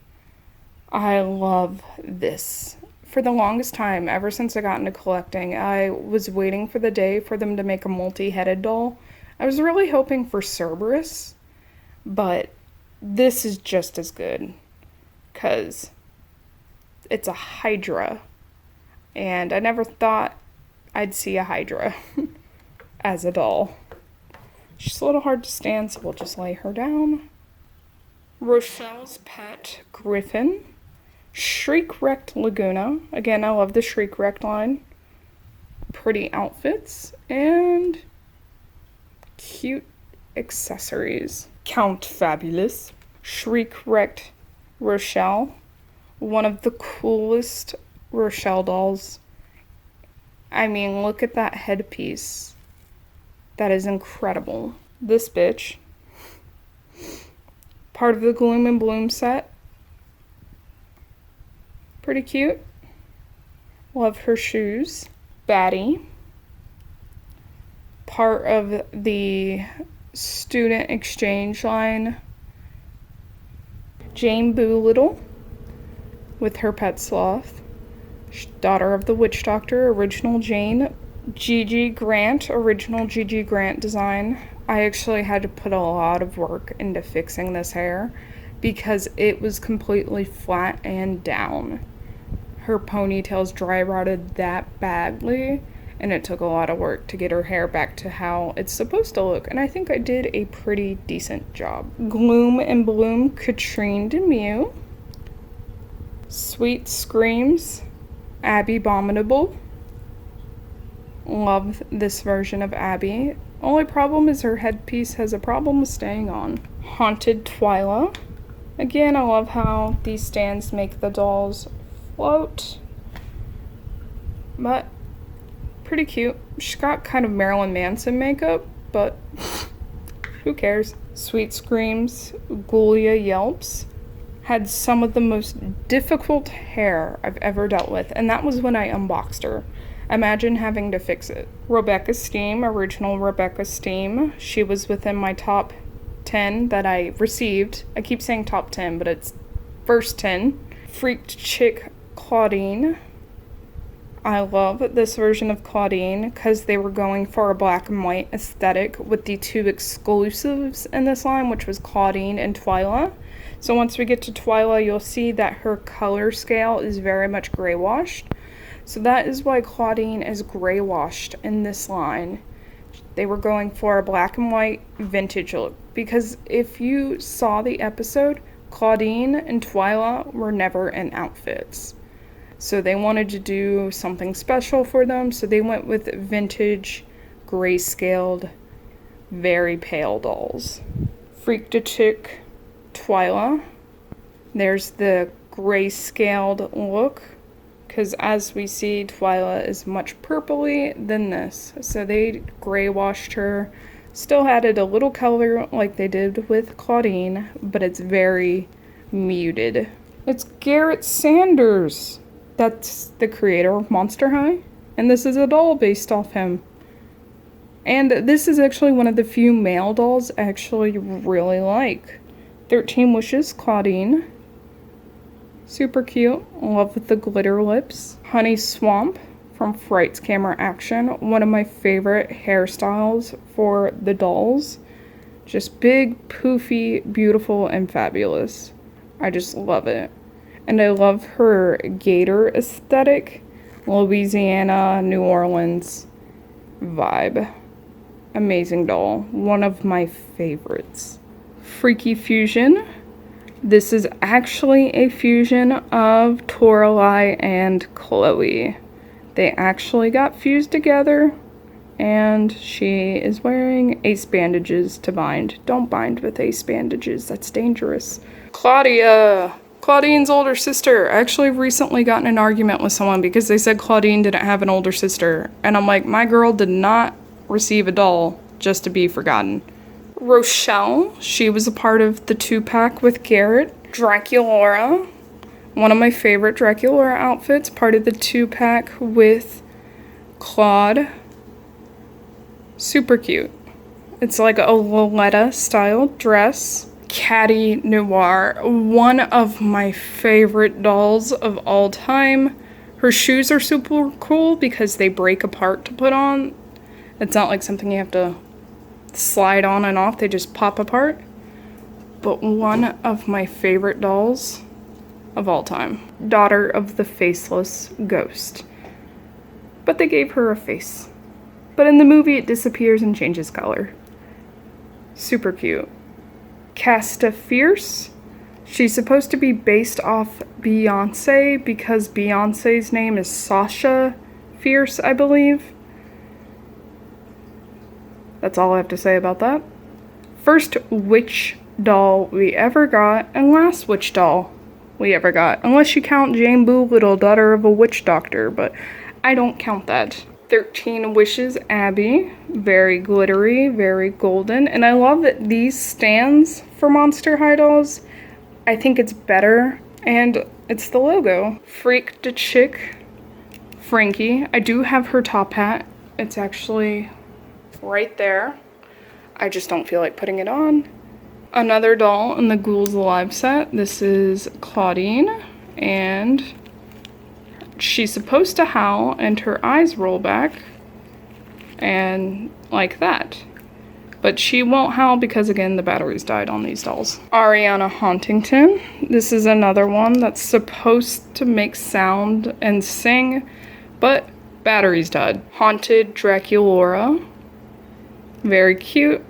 Speaker 1: I love this. For the longest time, ever since I got into collecting, I was waiting for the day for them to make a multi-headed doll. I was really hoping for Cerberus, but this is just as good because it's a Hydra, and I never thought I'd see a Hydra as a doll. She's a little hard to stand, so we'll just lay her down. Rochelle's Pet Griffin. Shriek Wrecked Laguna. Again, I love the Shriek Wrecked line. Pretty outfits and cute accessories. Count Fabulous. Shriek Wrecked Rochelle. One of the coolest Rochelle dolls. I mean, look at that headpiece. That is incredible. This bitch. Part of the Gloom and Bloom set. Pretty cute. Love her shoes. Batty. Part of the student exchange line. Jane Boolittle with her pet sloth. Daughter of the Witch Doctor, original Jane. Gigi Grant, original Gigi Grant design. I actually had to put a lot of work into fixing this hair because it was completely flat and down. Her ponytail's dry rotted that badly, and it took a lot of work to get her hair back to how it's supposed to look, and I think I did a pretty decent job. Gloom and Bloom Katrine Demue. Sweet Screams Abby Abominable. Love this version of Abby. Only problem is her headpiece has a problem with staying on. Haunted Twyla. Again, I love how these stands make the dolls float, but pretty cute. She's got kind of Marilyn Manson makeup, but who cares? Sweet Screams Ghoulia Yelps. Had some of the most difficult hair I've ever dealt with, and that was when I unboxed her. Imagine having to fix it. Rebecca Steam, original Rebecca Steam. She was within my top 10 that I received. I keep saying top 10, but it's first 10. Freaked Chick Claudine. I love this version of Claudine because they were going for a black and white aesthetic with the two exclusives in this line, which was Claudine and Twyla. So once we get to Twyla, you'll see that her color scale is very much gray washed. So that is why Claudine is gray washed in this line. They were going for a black and white vintage look because if you saw the episode, Claudine and Twyla were never in outfits. So they wanted to do something special for them, so they went with vintage, grayscaled, very pale dolls. Freak to Chick Twyla. There's the grayscaled look, because as we see, Twyla is much purpley than this. So they gray washed her, still added a little color like they did with Claudine, but it's very muted. It's Garrett Sanders. That's the creator of Monster High, and this is a doll based off him. And this is actually one of the few male dolls I actually really like. 13 Wishes Claudine. Super cute. Love with the glitter lips. Honey Swamp from Fright's Camera Action. One of my favorite hairstyles for the dolls. Just big, poofy, beautiful, and fabulous. I just love it. And I love her gator aesthetic, Louisiana, New Orleans vibe. Amazing doll. One of my favorites. Freaky Fusion. This is actually a fusion of Toralei and Chloe. They actually got fused together, and she is wearing ace bandages to bind. Don't bind with ace bandages, that's dangerous. Claudia! Claudine's older sister. I actually recently got in an argument with someone because they said Claudine didn't have an older sister. And I'm like, my girl did not receive a doll just to be forgotten. Rochelle, she was a part of the 2-pack with Garrett. Draculaura, one of my favorite Draculaura outfits, part of the 2-pack with Claude. Super cute. It's like a Loletta style dress. Caddy Noir, one of my favorite dolls of all time. Her shoes are super cool because they break apart to put on. It's not like something you have to slide on and off, they just pop apart. But one of my favorite dolls of all time. Daughter of the Faceless Ghost. But they gave her a face. But in the movie it disappears and changes color. Super cute. Casta Fierce. She's supposed to be based off Beyonce because Beyonce's name is Sasha Fierce, I believe. That's all I have to say about that. First witch doll we ever got, and last witch doll we ever got. Unless you count Jane Doolittle, daughter of a witch doctor, but I don't count that. 13 Wishes Abby, very glittery, very golden, and I love that these stands for Monster High dolls. I think it's better, and it's the logo. Freak to Chick Frankie. I do have her top hat. It's actually right there. I just don't feel like putting it on. Another doll in the Ghouls Alive set. This is Claudine, and she's supposed to howl and her eyes roll back and like that. But she won't howl because, again, the batteries died on these dolls. Ariana Hauntington. This is another one that's supposed to make sound and sing, but batteries died. Haunted Draculaura. Very cute,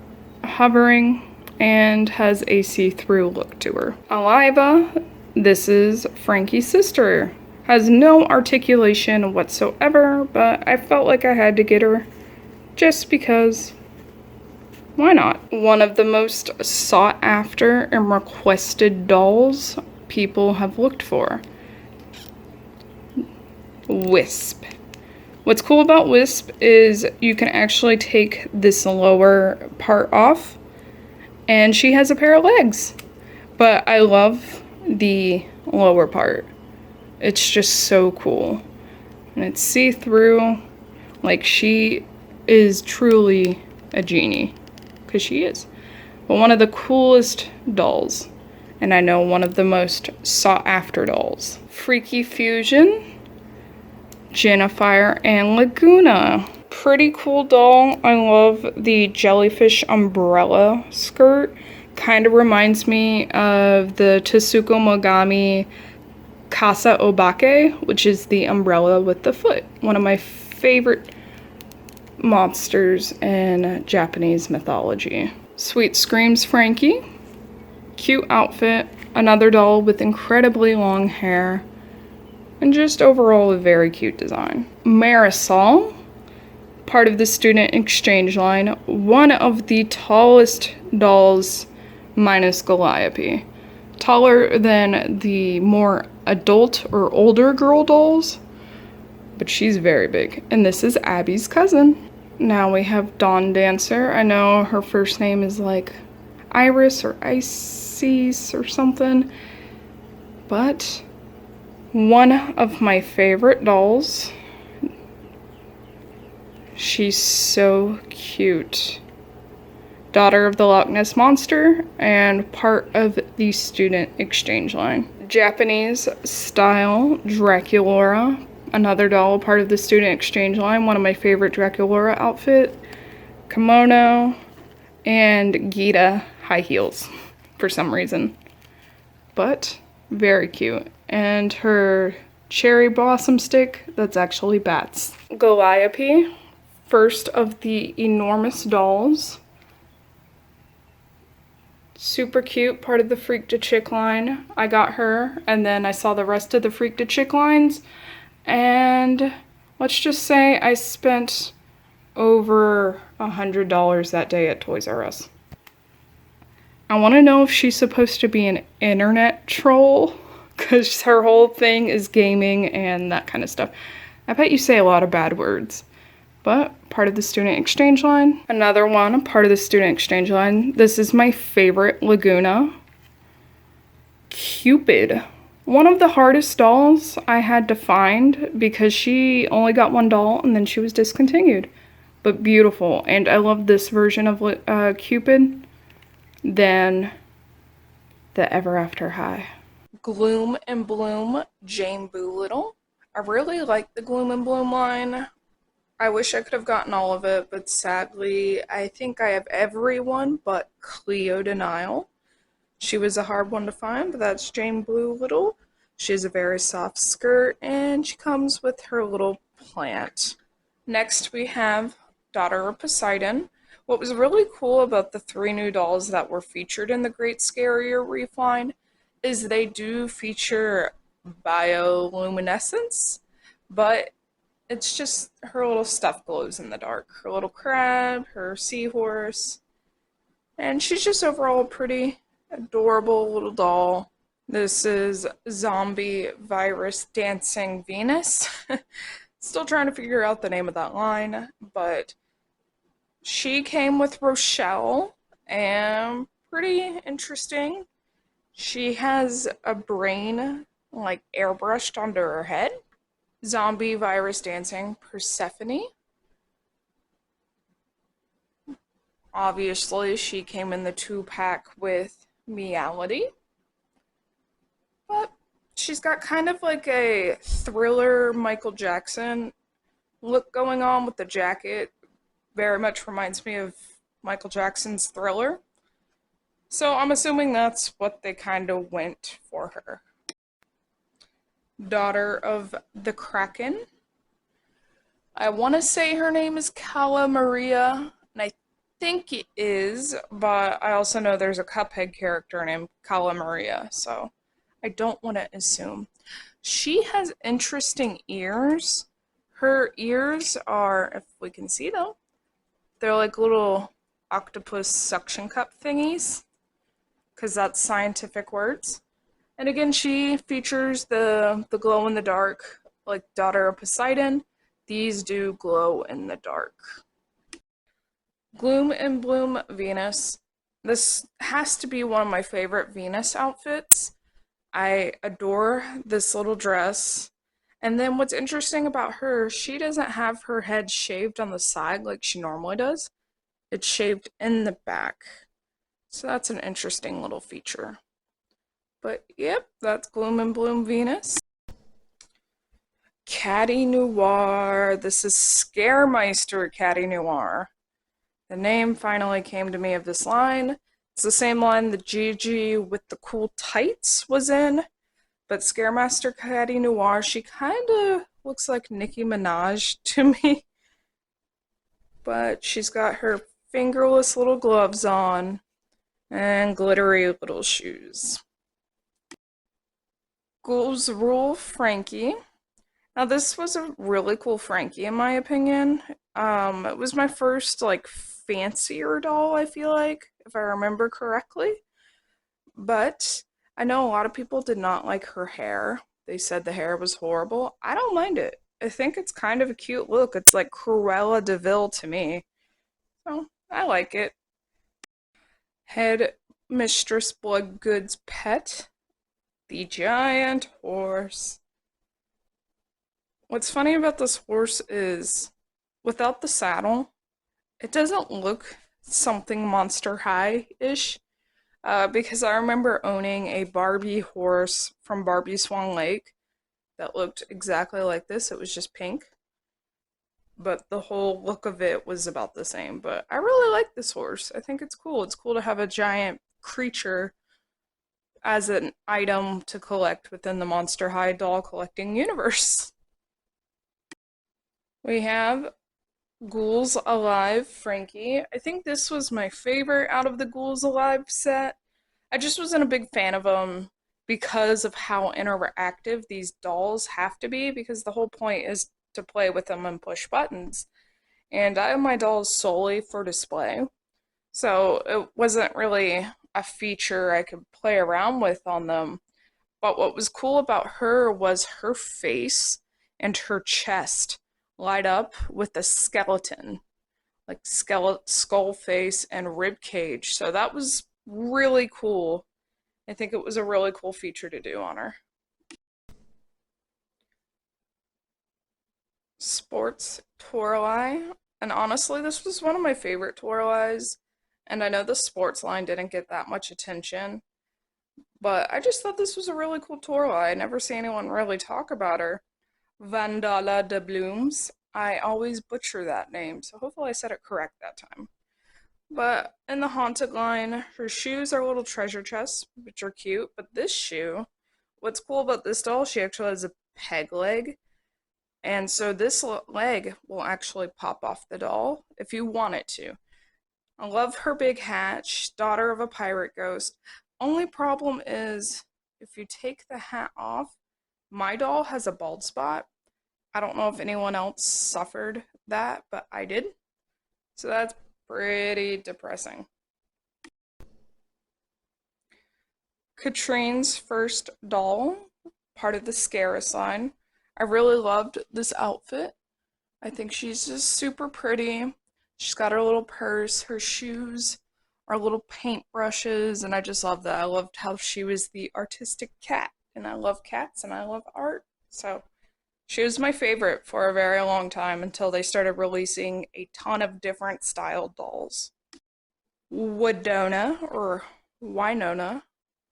Speaker 1: hovering, and has a see-through look to her. Aliva. This is Frankie's sister. Has no articulation whatsoever, but I felt like I had to get her just because, why not? One of the most sought after and requested dolls people have looked for. Wisp. What's cool about Wisp is you can actually take this lower part off, and she has a pair of legs. But I love the lower part. It's just so cool. And it's see-through. Like, she is truly a genie. Because she is. But one of the coolest dolls. And I know one of the most sought-after dolls. Freaky Fusion. Jennifer and Laguna. Pretty cool doll. I love the jellyfish umbrella skirt. Kind of reminds me of the Tasuko Mogami Kasa Obake, which is the umbrella with the foot. One of my favorite monsters in Japanese mythology. Sweet Screams Frankie. Cute outfit. Another doll with incredibly long hair. And just overall a very cute design. Marisol, part of the student exchange line, one of the tallest dolls minus Calliope. Taller than the more adult or older girl dolls, but she's very big. And this is Abby's cousin. Now we have Dawn Dancer. I know her first name is like Iris or Isis or something, but one of my favorite dolls. She's so cute. Daughter of the Loch Ness Monster and part of the student exchange line. Japanese style Draculaura, another doll, part of the student exchange line. One of my favorite Draculaura outfit. Kimono and Gita high heels for some reason. But very cute. And her cherry blossom stick, that's actually bats. Calliope, first of the enormous dolls. Super cute, part of the Freak to Chick line. I got her, and then I saw the rest of the Freak to Chick lines, and let's just say I spent over $100 that day at Toys R Us. I want to know if she's supposed to be an internet troll, because her whole thing is gaming and that kind of stuff. I bet you say a lot of bad words. But part of the student exchange line. Another one, part of the student exchange line. This is my favorite Laguna. Cupid. One of the hardest dolls I had to find because she only got one doll and then she was discontinued. But beautiful. And I love this version of Cupid than the Ever After High. Gloom and Bloom Jane Boolittle. I really like the Gloom and Bloom line. I wish I could have gotten all of it, but sadly, I think I have everyone but Cleo Denial. She was a hard one to find, but that's Jane Boolittle. She has a very soft skirt, and she comes with her little plant. Next, we have Daughter of Poseidon. What was really cool about the 3 new dolls that were featured in the Great Scarier Reef line is they do feature bioluminescence, but it's just her little stuff glows in the dark. Her little crab, her seahorse, and she's just overall a pretty adorable little doll. This is Zombie Virus Dancing Venus. Still trying to figure out the name of that line, but she came with Rochelle, and pretty interesting. She has a brain like airbrushed onto her head. Zombie Virus Dancing Persephone. Obviously, she came in the 2-pack with Meowity. But she's got kind of like a Thriller Michael Jackson look going on with the jacket. Very much reminds me of Michael Jackson's Thriller. So I'm assuming that's what they kind of went for her. Daughter of the Kraken. I want to say her name is Cala Maria, and I think it is, but I also know there's a Cuphead character named Cala Maria, so I don't want to assume. She has interesting ears. Her ears are, if we can see them, they're like little octopus suction cup thingies, because that's scientific words. And again, she features the glow in the dark, like Daughter of Poseidon. These do glow in the dark. Gloom and Bloom Venus. This has to be one of my favorite Venus outfits. I adore this little dress. And then what's interesting about her, she doesn't have her head shaved on the side like she normally does. It's shaved in the back. So that's an interesting little feature. But yep, that's Gloom and Bloom Venus. Caddy Noir. This is Scaremeister Caddy Noir. The name finally came to me of this line. It's the same line that Gigi with the cool tights was in, but Scaremaster Caddy Noir, she kind of looks like Nicki Minaj to me, but she's got her fingerless little gloves on and glittery little shoes. Ghouls Rule Frankie. Now this was a really cool Frankie in my opinion. It was my first like fancier doll, I feel like, if I remember correctly. But I know a lot of people did not like her hair. They said the hair was horrible. I don't mind it. I think it's kind of a cute look. It's like Cruella de Vil to me. So I like it. Head Mistress Bloodgood's pet, the giant horse. What's funny about this horse is, without the saddle, it doesn't look something Monster High-ish. Because I remember owning a Barbie horse from Barbie Swan Lake that looked exactly like this. It was just pink, but the whole look of it was about the same. But I really like this horse. I think it's cool. It's cool to have a giant creature as an item to collect within the Monster High doll collecting universe. We have Ghouls Alive Frankie. I think this was my favorite out of the Ghouls Alive set. I just wasn't a big fan of them because of how interactive these dolls have to be, because the whole point is to play with them and push buttons. And I have my dolls solely for display, so it wasn't really a feature I could play around with on them. But what was cool about her was her face and her chest light up with a skeleton, like skull face and rib cage. So that was really cool. I think it was a really cool feature to do on her. Sports Toralei. And honestly, this was one of my favorite Toraleis. And I know the sports line didn't get that much attention, but I just thought this was a really cool Toralei. I never see anyone really talk about her. Vandala de Blooms. I always butcher that name, so hopefully I said it correct that time. But in the Haunted line, her shoes are little treasure chests, which are cute. But this shoe, what's cool about this doll, she actually has a peg leg. And so this leg will actually pop off the doll if you want it to. I love her big hat. She's daughter of a pirate ghost. Only problem is, if you take the hat off, my doll has a bald spot. I don't know if anyone else suffered that, but I did. So that's pretty depressing. Katrine's first doll, part of the Scarus line. I really loved this outfit. I think she's just super pretty. She's got her little purse, her shoes are little paintbrushes, and I just love that. I loved how she was the artistic cat, and I love cats and I love art. So she was my favorite for a very long time until they started releasing a ton of different style dolls. Winona or Winona.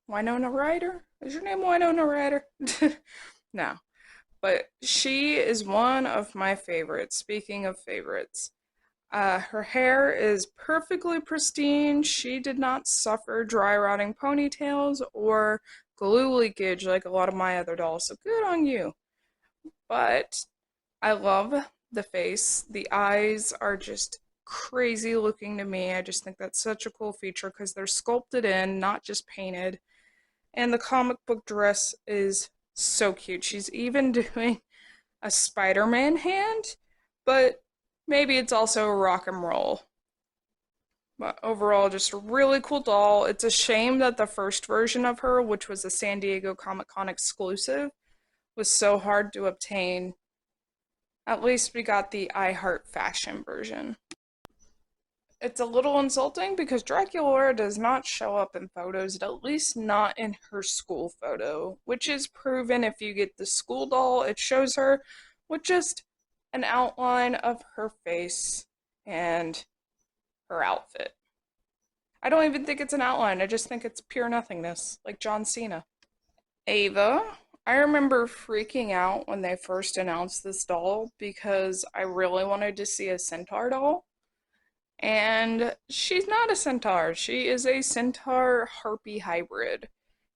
Speaker 1: Winona Ryder? Is your name Winona Ryder? No. But she is one of my favorites. Speaking of favorites, her hair is perfectly pristine. She did not suffer dry rotting ponytails or glue leakage like a lot of my other dolls, so good on you. But I love the face. The eyes are just crazy looking to me. I just think that's such a cool feature because they're sculpted in, not just painted. And the comic book dress is so cute. She's even doing a Spider-Man hand, but maybe it's also rock and roll. But overall, just a really cool doll. It's a shame that the first version of her, which was a San Diego Comic-Con exclusive, was so hard to obtain. At least we got the I Heart Fashion version. It's a little insulting because Draculaura does not show up in photos, at least not in her school photo, which is proven if you get the school doll. It shows her with just an outline of her face and her outfit. I don't even think it's an outline, I just think it's pure nothingness, like John Cena. Ava, I remember freaking out when they first announced this doll because I really wanted to see a centaur doll. And she's not a centaur, she is a centaur harpy hybrid.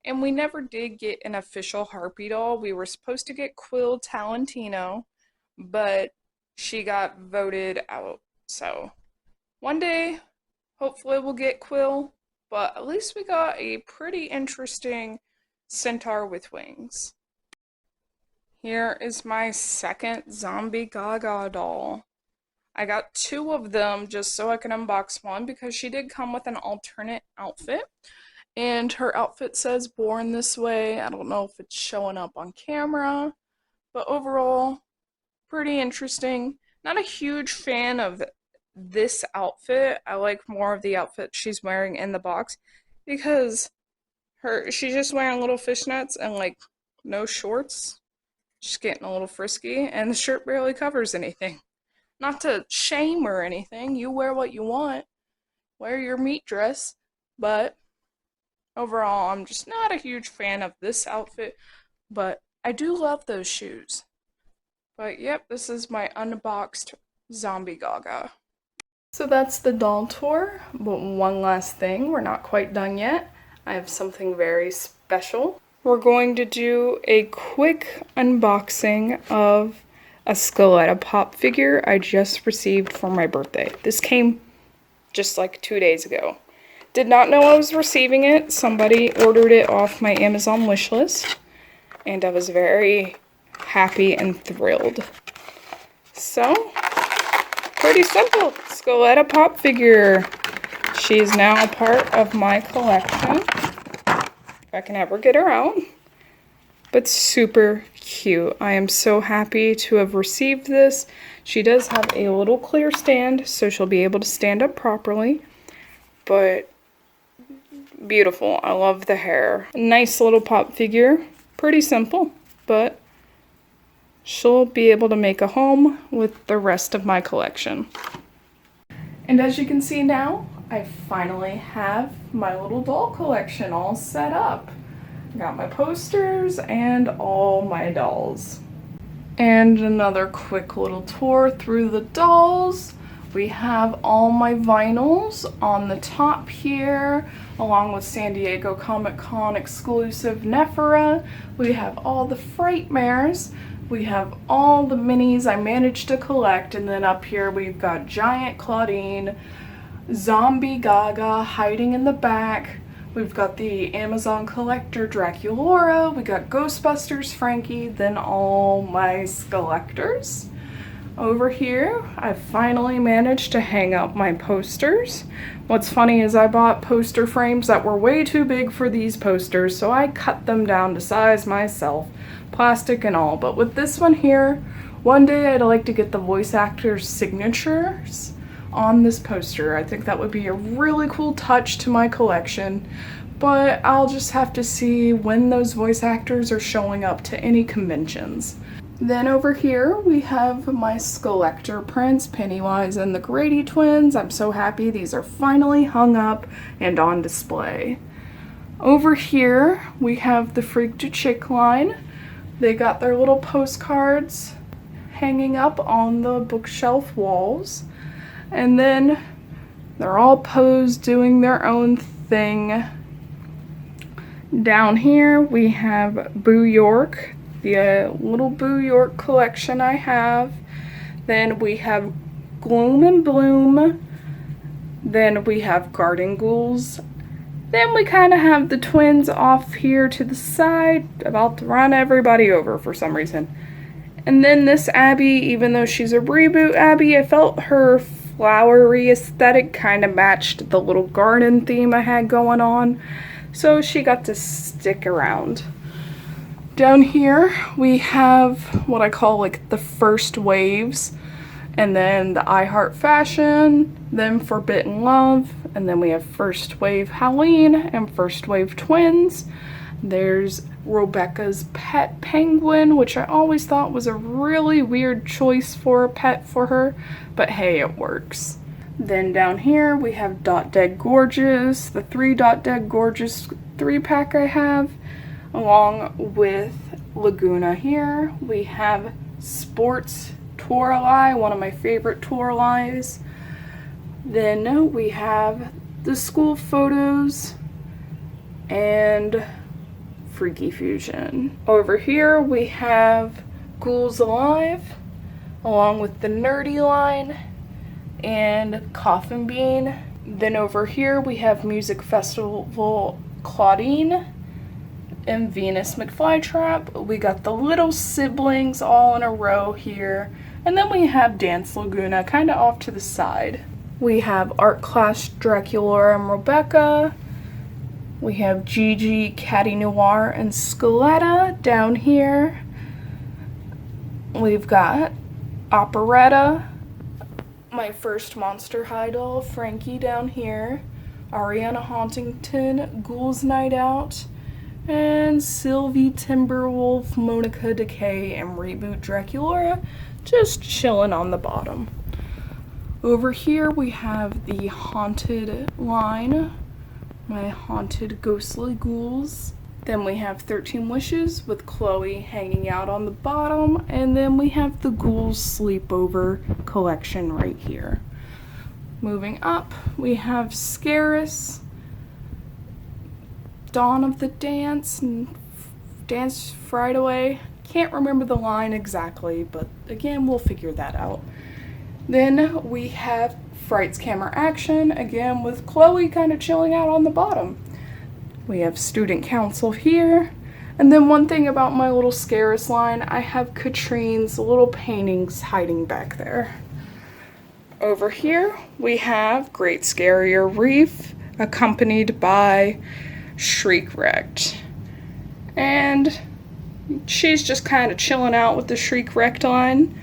Speaker 1: And we never did get an official harpy doll. We were supposed to get Quill Talentino, but she got voted out. So one day, hopefully, we'll get Quill, but at least we got a pretty interesting centaur with wings. Here is my second Zombie Gaga doll. I got two of them just so I can unbox one because she did come with an alternate outfit. And her outfit says born this way. I don't know if it's showing up on camera, but overall, pretty interesting. Not a huge fan of this outfit. I like more of the outfit she's wearing in the box because she's just wearing little fishnets and like no shorts. She's getting a little frisky and the shirt barely covers anything. Not to shame or anything, you wear what you want, wear your meat dress, but overall, I'm just not a huge fan of this outfit, but I do love those shoes. But yep, this is my unboxed Zombie Gaga. So that's the doll tour, but one last thing, we're not quite done yet. I have something very special. We're going to do a quick unboxing of a Skeleton pop figure I just received for my birthday. This came just like 2 days ago. Did not know I was receiving it. Somebody ordered it off my Amazon wish list, and I was very happy and thrilled. So, pretty simple. Skeleton pop figure. She is now a part of my collection. If I can ever get her out. But super cute. I am so happy to have received this. She does have a little clear stand, so she'll be able to stand up properly. But beautiful. I love the hair. Nice little pop figure. Pretty simple, but she'll be able to make a home with the rest of my collection. And as you can see now, I finally have my little doll collection all set up. Got my posters and all my dolls. And another quick little tour through the dolls. We have all my vinyls on the top here, along with San Diego Comic-Con exclusive Nephra. We have all the Frightmares. We have all the minis I managed to collect, and then up here we've got Giant Claudine, Zombie Gaga hiding in the back. We've got the Amazon collector Draculaura, we got Ghostbusters Frankie, then all my Skelectors. Over here, I finally managed to hang up my posters. What's funny is I bought poster frames that were way too big for these posters, so I cut them down to size myself, plastic and all. But with this one here, one day I'd like to get the voice actors' signatures on this poster. I think that would be a really cool touch to my collection, but I'll just have to see when those voice actors are showing up to any conventions. Then over here we have my Skelector prints, Pennywise and the Grady twins. I'm so happy these are finally hung up and on display. Over here we have the Freak to Chick line. They got their little postcards hanging up on the bookshelf walls. And then they're all posed doing their own thing. Down here we have Boo York, the little Boo York collection I have. Then we have Gloom and Bloom. Then we have Garden Ghouls. Then we kind of have the twins off here to the side, about to run everybody over for some reason. And then this Abby, even though she's a reboot Abby, I felt her flowery aesthetic kind of matched the little garden theme I had going on, so she got to stick around. Down here we have what I call like the first waves, and then the I Heart Fashion, then Forbidden Love, and then we have First Wave Halloween and First Wave Twins. There's Rebecca's pet penguin, which I always thought was a really weird choice for a pet for her, but hey, it works. Then down here we have Dot Dead Gorgeous, the 3 Dot Dead Gorgeous 3-pack I have, along with Laguna here. We have Sports Toralei, one of my favorite Toraleis. Then we have the school photos and Freaky Fusion. Over here we have Ghouls Alive, along with the Nerdy line and Coffin Bean. Then over here we have Music Festival Claudine and Venus McFlytrap. We got the little siblings all in a row here. And then we have Dance Laguna kind of off to the side. We have Art Class Dracula and Rebecca. We have Gigi, Catty Noir, and Scaletta down here. We've got Operetta, my first Monster High doll, Frankie down here. Ariana Hauntington, Ghouls Night Out, and Sylvie Timberwolf, Monica Decay, and Reboot Draculaura just chilling on the bottom. Over here we have the Haunted line, my Haunted Ghostly Ghouls. Then we have 13 Wishes with Chloe hanging out on the bottom, and then we have the Ghouls Sleepover collection right here. Moving up, we have Scarus, Dawn of the Dance, and Dance Fright Away. Can't remember the line exactly, but again, we'll figure that out. Then we have Frights Camera Action, again with Chloe kind of chilling out on the bottom. We have Student Council here. And then one thing about my little Scarus line, I have Katrine's little paintings hiding back there. Over here, we have Great Scarier Reef, accompanied by Shriek Wrecked. And she's just kind of chilling out with the Shriek Wrecked line.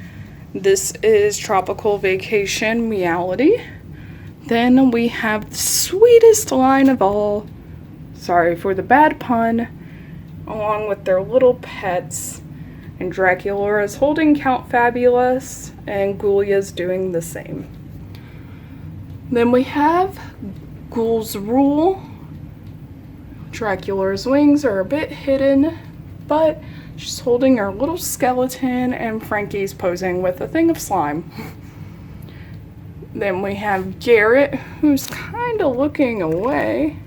Speaker 1: This is Tropical Vacation Meowity. Then we have the sweetest line of all, sorry for the bad pun, along with their little pets. And Draculaura's holding Count Fabulous, and Ghoulia's doing the same. Then we have Ghouls Rule. Draculaura's wings are a bit hidden, but she's holding her little skeleton, and Frankie's posing with a thing of slime. Then we have Garrett, who's kind of looking away.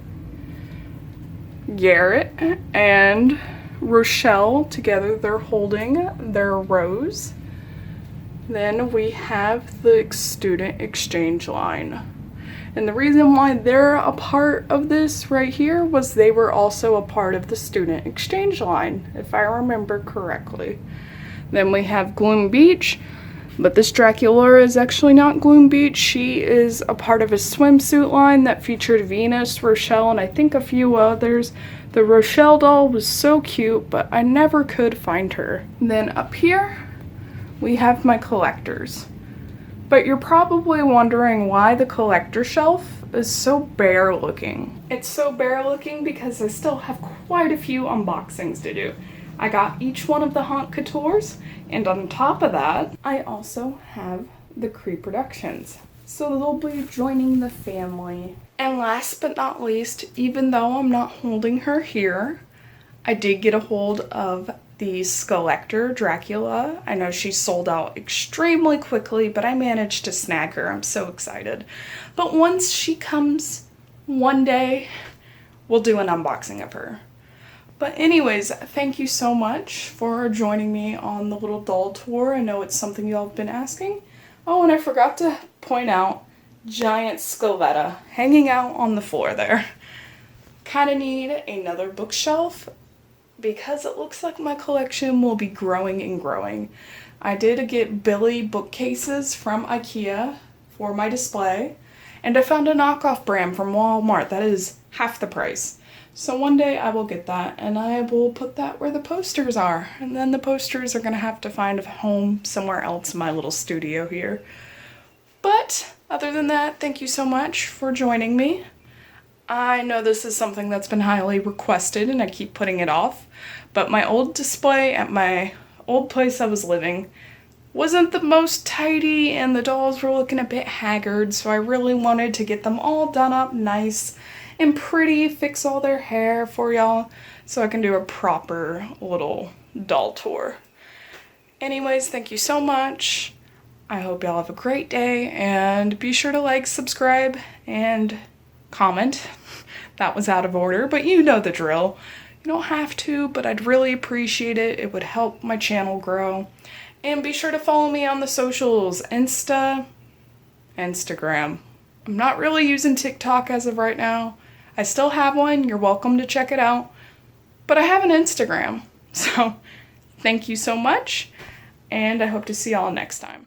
Speaker 1: Garrett and Rochelle together, they're holding their rose. Then we have the student exchange line. And the reason why they're a part of this right here was they were also a part of the student exchange line, if I remember correctly. Then we have Gloom Beach, but this Draculaura is actually not Gloom Beach. She is a part of a swimsuit line that featured Venus, Rochelle, and I think a few others. The Rochelle doll was so cute, but I never could find her. And then up here, we have my collectors. But you're probably wondering why the collector shelf is so bare looking. It's so bare looking because I still have quite a few unboxings to do. I got each one of the Haunt Coutures, and on top of that, I also have the Cree Productions. So they'll be joining the family. And last but not least, even though I'm not holding her here, I did get a hold of the Skelector Dracula. I know she sold out extremely quickly, but I managed to snag her. I'm so excited. But once she comes one day, we'll do an unboxing of her. But anyways, thank you so much for joining me on the little doll tour. I know it's something y'all have been asking. Oh, and I forgot to point out giant Scaletta hanging out on the floor there. Kind of need another bookshelf because it looks like my collection will be growing and growing. I did get Billy bookcases from IKEA for my display, and I found a knockoff brand from Walmart that is half the price. So one day I will get that, and I will put that where the posters are, and then the posters are going to have to find a home somewhere else in my little studio here. But other than that, thank you so much for joining me. I know this is something that's been highly requested and I keep putting it off, but my old display at my old place I was living wasn't the most tidy and the dolls were looking a bit haggard, so I really wanted to get them all done up nice and pretty, fix all their hair for y'all so I can do a proper little doll tour. Anyways, thank you so much. I hope y'all have a great day, and be sure to like, subscribe, and comment. That was out of order, but you know the drill. You don't have to, but I'd really appreciate it. It would help my channel grow. And be sure to follow me on the socials, Instagram. I'm not really using TikTok as of right now. I still have one. You're welcome to check it out. But I have an Instagram. So thank you so much, and I hope to see y'all next time.